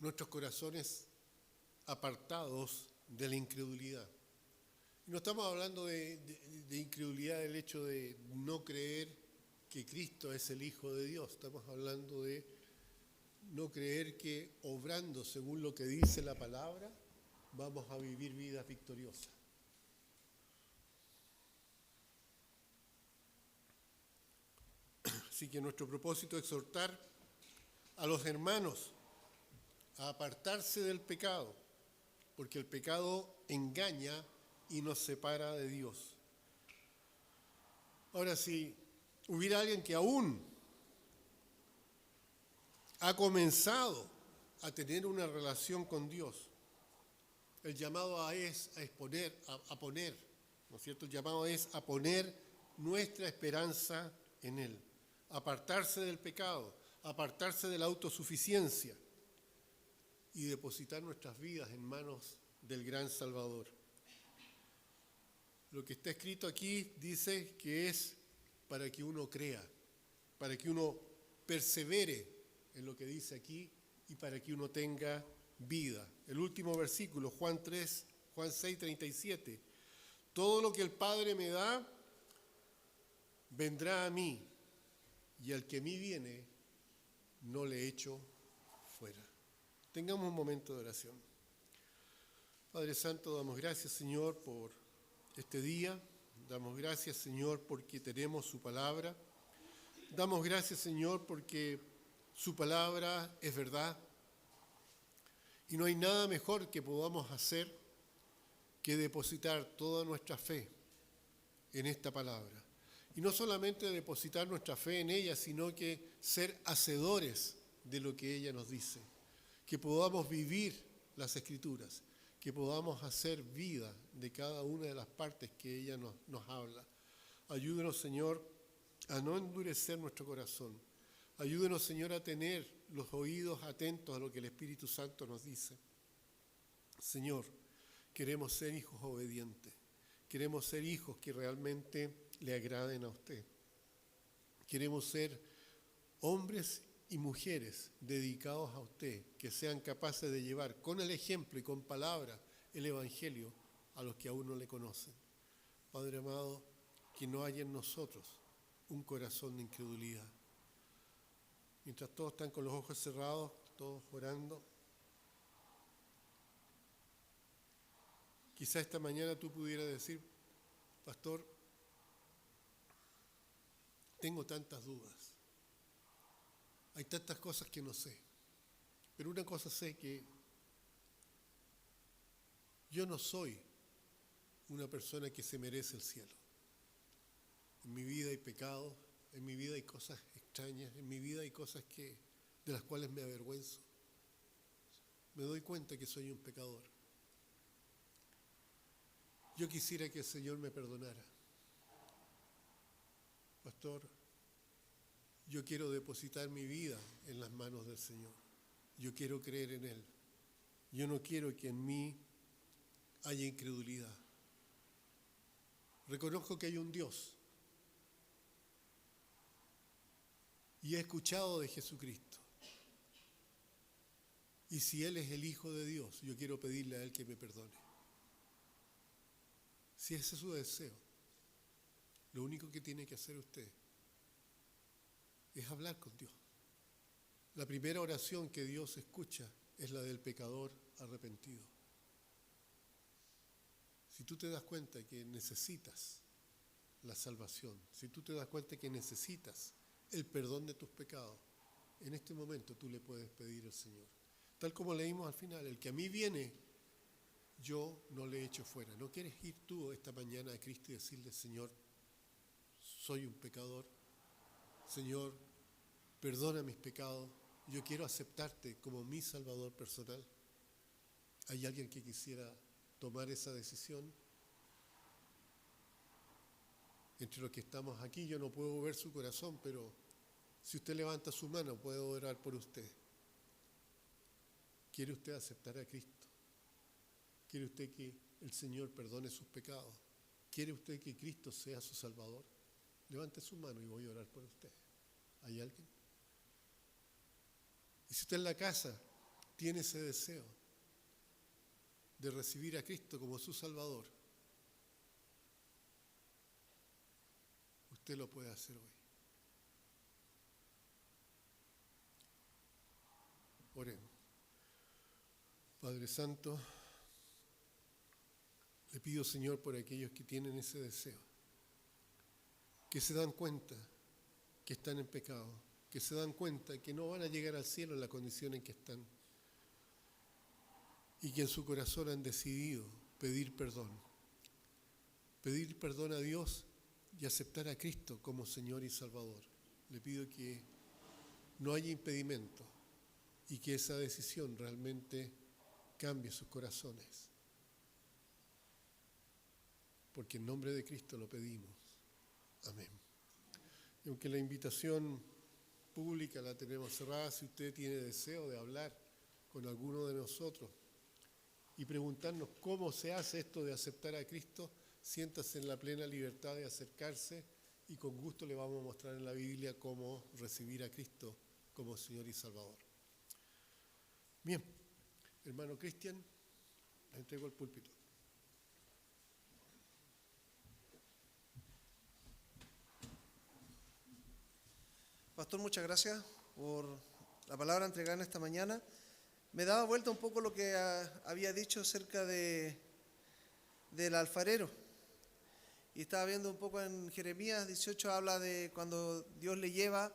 nuestros corazones apartados de la incredulidad. Y no estamos hablando de incredulidad del hecho de no creer que Cristo es el Hijo de Dios. Estamos hablando de no creer que obrando según lo que dice la palabra vamos a vivir vidas victoriosas. Así que nuestro propósito es exhortar a los hermanos a apartarse del pecado, porque el pecado engaña y nos separa de Dios. Ahora, si hubiera alguien que aún ha comenzado a tener una relación con Dios, el llamado es a poner, ¿no es cierto? El llamado es a poner nuestra esperanza en Él, apartarse del pecado, apartarse de la autosuficiencia y depositar nuestras vidas en manos del gran Salvador. Lo que está escrito aquí dice que es para que uno crea, para que uno persevere en lo que dice aquí y para que uno tenga vida. El último versículo, Juan 6:37. Todo lo que el Padre me da, vendrá a mí, y al que a mí viene, no le echo fuera. Tengamos un momento de oración. Padre Santo, damos gracias, Señor, por este día. Damos gracias, Señor, porque tenemos su palabra. Damos gracias, Señor, porque su palabra es verdad. Y no hay nada mejor que podamos hacer que depositar toda nuestra fe en esta palabra. Y no solamente depositar nuestra fe en ella, sino que ser hacedores de lo que ella nos dice. Que podamos vivir las Escrituras, que podamos hacer vida de cada una de las partes que ella nos habla. Ayúdenos, Señor, a no endurecer nuestro corazón. Ayúdenos, Señor, a tener los oídos atentos a lo que el Espíritu Santo nos dice. Señor, queremos ser hijos obedientes. Queremos ser hijos que realmente le agraden a usted. Queremos ser hombres y mujeres dedicados a usted, que sean capaces de llevar con el ejemplo y con palabra el Evangelio a los que aún no le conocen. Padre amado, que no haya en nosotros un corazón de incredulidad. Mientras todos están con los ojos cerrados, todos orando. Quizá esta mañana tú pudieras decir, pastor, tengo tantas dudas, hay tantas cosas que no sé, pero una cosa sé, que yo no soy una persona que se merece el cielo. En mi vida hay pecados, en mi vida hay cosas extrañas, en mi vida hay cosas de las cuales me avergüenzo. Me doy cuenta que soy un pecador. Yo quisiera que el Señor me perdonara. Pastor, yo quiero depositar mi vida en las manos del Señor. Yo quiero creer en Él. Yo no quiero que en mí haya incredulidad. Reconozco que hay un Dios. Y he escuchado de Jesucristo. Y si Él es el Hijo de Dios, yo quiero pedirle a Él que me perdone. Si ese es su deseo, lo único que tiene que hacer usted es hablar con Dios. La primera oración que Dios escucha es la del pecador arrepentido. Si tú te das cuenta que necesitas la salvación, si tú te das cuenta que necesitas el perdón de tus pecados, en este momento tú le puedes pedir al Señor. Tal como leímos al final, el que a mí viene, yo no le echo fuera. ¿No quieres ir tú esta mañana a Cristo y decirle, Señor, soy un pecador? Señor, perdona mis pecados. Yo quiero aceptarte como mi Salvador personal. ¿Hay alguien que quisiera tomar esa decisión? Entre los que estamos aquí, yo no puedo ver su corazón, pero si usted levanta su mano, puedo orar por usted. ¿Quiere usted aceptar a Cristo? ¿Quiere usted que el Señor perdone sus pecados? ¿Quiere usted que Cristo sea su Salvador? Levante su mano y voy a orar por usted. ¿Hay alguien? Y si usted en la casa tiene ese deseo de recibir a Cristo como su Salvador, usted lo puede hacer hoy. Oremos. Padre Santo, le pido, Señor, por aquellos que tienen ese deseo, que se dan cuenta que están en pecado, que se dan cuenta que no van a llegar al cielo en la condición en que están, y que en su corazón han decidido pedir perdón a Dios y aceptar a Cristo como Señor y Salvador. Le pido que no haya impedimento y que esa decisión realmente cambie sus corazones. Porque en nombre de Cristo lo pedimos. Amén. Y aunque la invitación pública la tenemos cerrada, si usted tiene deseo de hablar con alguno de nosotros y preguntarnos cómo se hace esto de aceptar a Cristo, siéntase en la plena libertad de acercarse y con gusto le vamos a mostrar en la Biblia cómo recibir a Cristo como Señor y Salvador. Bien, hermano Cristian, le entrego el púlpito. Pastor, muchas gracias por la palabra entregada en esta mañana. Me daba vuelta un poco lo que había dicho acerca del alfarero. Y estaba viendo un poco en Jeremías 18, habla de cuando Dios le lleva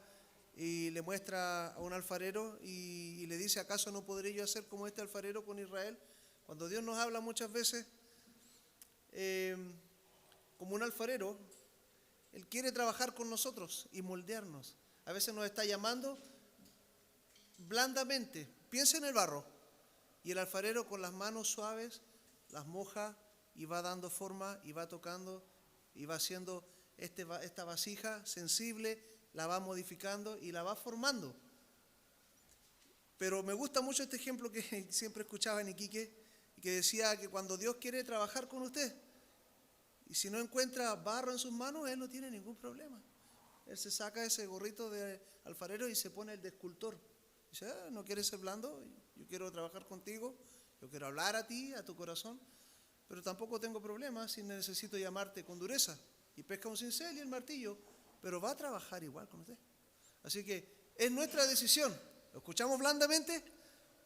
y le muestra a un alfarero y le dice, ¿acaso no podré yo hacer como este alfarero con Israel? Cuando Dios nos habla muchas veces, como un alfarero, Él quiere trabajar con nosotros y moldearnos. A veces nos está llamando blandamente. Piensa en el barro. Y el alfarero con las manos suaves las moja y va dando forma y va tocando y va haciendo esta vasija sensible, la va modificando y la va formando. Pero me gusta mucho este ejemplo que siempre escuchaba en Iquique y que decía que cuando Dios quiere trabajar con usted y si no encuentra barro en sus manos, Él no tiene ningún problema. Él se saca ese gorrito de alfarero y se pone el de escultor. Dice, ¿no quieres ser blando? Yo quiero trabajar contigo, yo quiero hablar a ti, a tu corazón, pero tampoco tengo problema si necesito llamarte con dureza. Y pesca un cincel y el martillo, pero va a trabajar igual con usted. Así que es nuestra decisión. ¿Lo escuchamos blandamente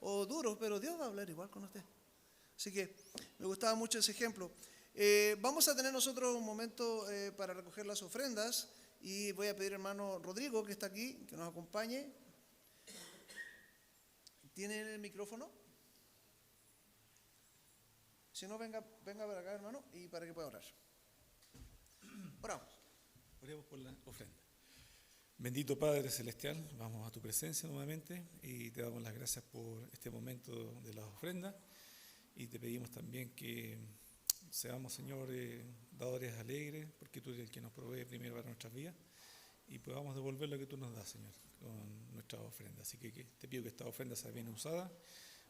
o duros, pero Dios va a hablar igual con usted. Así que me gustaba mucho ese ejemplo. Vamos a tener nosotros un momento para recoger las ofrendas y voy a pedir al hermano Rodrigo, que está aquí, que nos acompañe. ¿Tiene el micrófono? Si no, venga para acá, hermano, y para que pueda orar. Oramos. Oremos por la ofrenda. Bendito Padre Celestial, vamos a tu presencia nuevamente y te damos las gracias por este momento de las ofrendas y te pedimos también que seamos, Señor, dadores alegres, porque tú eres el que nos provee primero para nuestras vidas y podamos devolver lo que tú nos das, Señor, con nuestras ofrendas. Así que te pido que esta ofrenda sea bien usada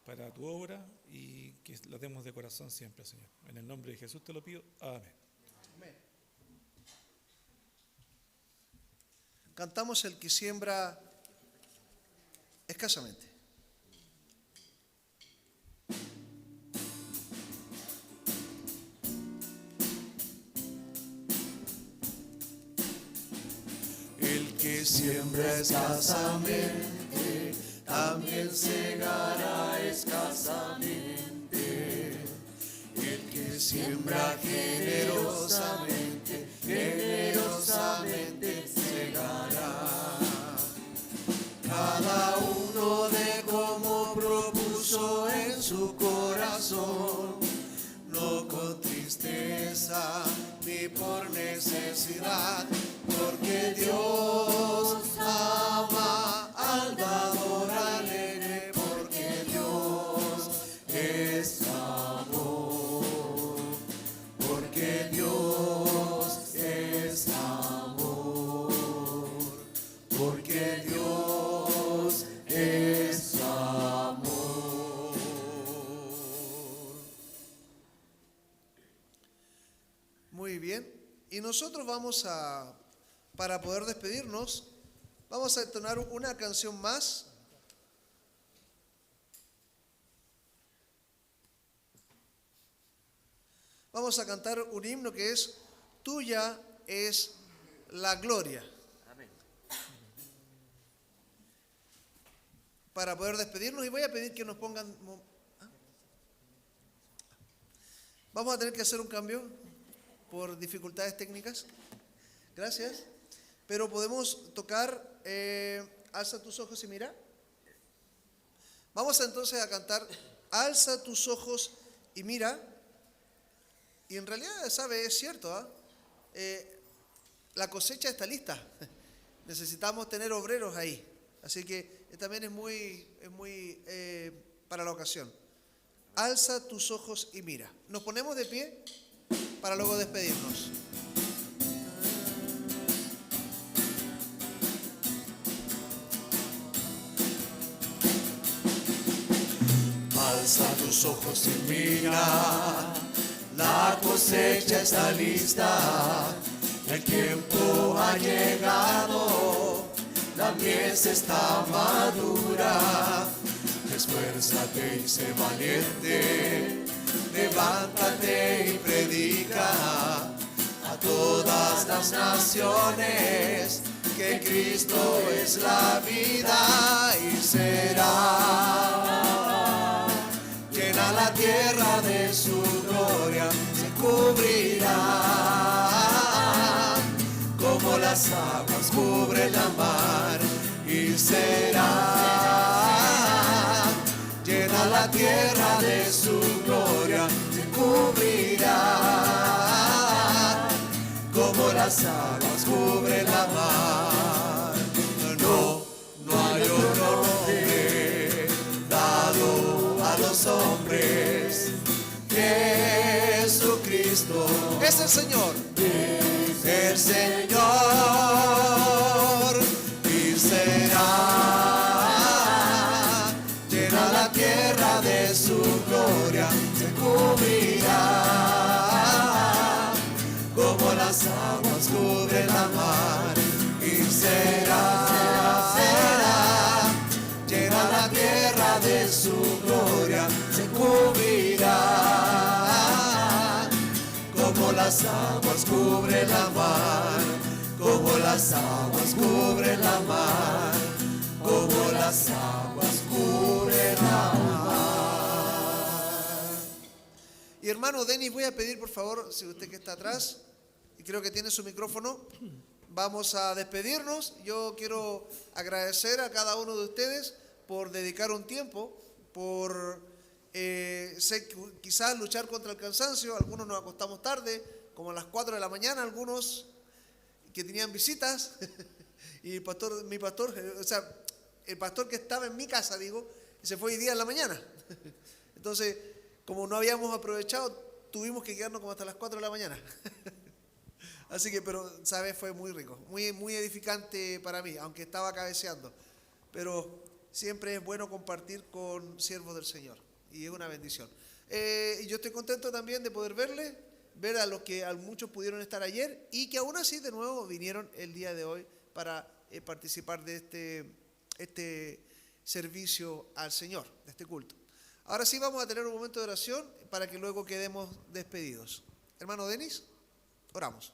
para tu obra y que la demos de corazón siempre, Señor. En el nombre de Jesús te lo pido. Amén. Amén. Cantamos el que siembra escasamente. El que siembra escasamente, también segará escasamente. El que siembra generosamente, generosamente segará. Cada uno de como propuso en su corazón, no con tristeza ni por necesidad, porque Dios ama al dador alegre, porque Dios es amor, porque Dios es amor, porque Dios es amor. Muy bien. Y nosotros para poder despedirnos, vamos a entonar una canción más. Vamos a cantar un himno que es Tuya es la gloria. Para poder despedirnos, y voy a pedir que nos pongan... Vamos a tener que hacer un cambio por dificultades técnicas. Gracias. Pero podemos tocar Alza tus ojos y mira. Vamos entonces a cantar Alza tus ojos y mira. Y en realidad, ¿sabe? Es cierto, la cosecha está lista. Necesitamos tener obreros ahí. Así que también es muy para la ocasión. Alza tus ojos y mira. Nos ponemos de pie para luego despedirnos. Alza tus ojos y mira, la cosecha está lista, el tiempo ha llegado, la mies está madura. Esfuérzate y sé valiente, levántate y predica a todas las naciones que Cristo es la vida y será llena la tierra de su gloria, se cubrirá como las aguas cubren la mar y será llena la tierra de su gloria, se cubrirá como las aguas cubren la mar. No hay otro nombre dado a los hombres, Jesucristo Es el Señor. el Señor y será llena la tierra de su gloria, se cubrirá como las aguas cubren la mar y será llena la tierra de su gloria, se cubrirá como las aguas cubren la mar, como las aguas cubren la mar, como las aguas cubre la mar. Y hermano Denis, voy a pedir por favor, si usted que está atrás, y creo que tiene su micrófono, vamos a despedirnos. Yo quiero agradecer a cada uno de ustedes por dedicar un tiempo, por quizás luchar contra el cansancio. Algunos nos acostamos tarde, como a las 4 de la mañana, algunos que tenían visitas, y mi pastor, o sea, el pastor que estaba en mi casa, digo, se fue hoy día en la mañana. Entonces, como no habíamos aprovechado, tuvimos que quedarnos como hasta las 4 de la mañana. Así que, pero, ¿sabes? Fue muy rico, muy edificante para mí, aunque estaba cabeceando. Pero siempre es bueno compartir con siervos del Señor, y es una bendición. Y yo estoy contento también de poder ver a los que a muchos pudieron estar ayer, y que aún así de nuevo vinieron el día de hoy para participar de este servicio al Señor, de este culto. Ahora sí vamos a tener un momento de oración para que luego quedemos despedidos. Hermano Denis, oramos.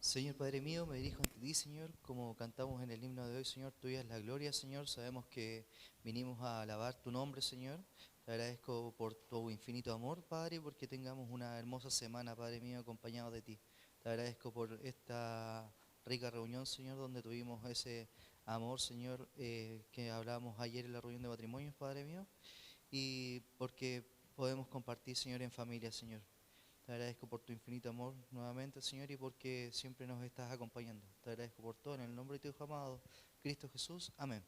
Señor Padre mío, me dirijo ante ti, Señor, como cantamos en el himno de hoy, Señor, tuya es la gloria, Señor. Sabemos que vinimos a alabar tu nombre, Señor. Te agradezco por tu infinito amor, Padre, porque tengamos una hermosa semana, Padre mío, acompañado de ti. Te agradezco por esta rica reunión, Señor, donde tuvimos ese amor, Señor, que hablábamos ayer en la reunión de matrimonios, Padre mío, y porque podemos compartir, Señor, en familia, Señor. Te agradezco por tu infinito amor nuevamente, Señor, y porque siempre nos estás acompañando. Te agradezco por todo, en el nombre de tu Hijo amado, Cristo Jesús. Amén.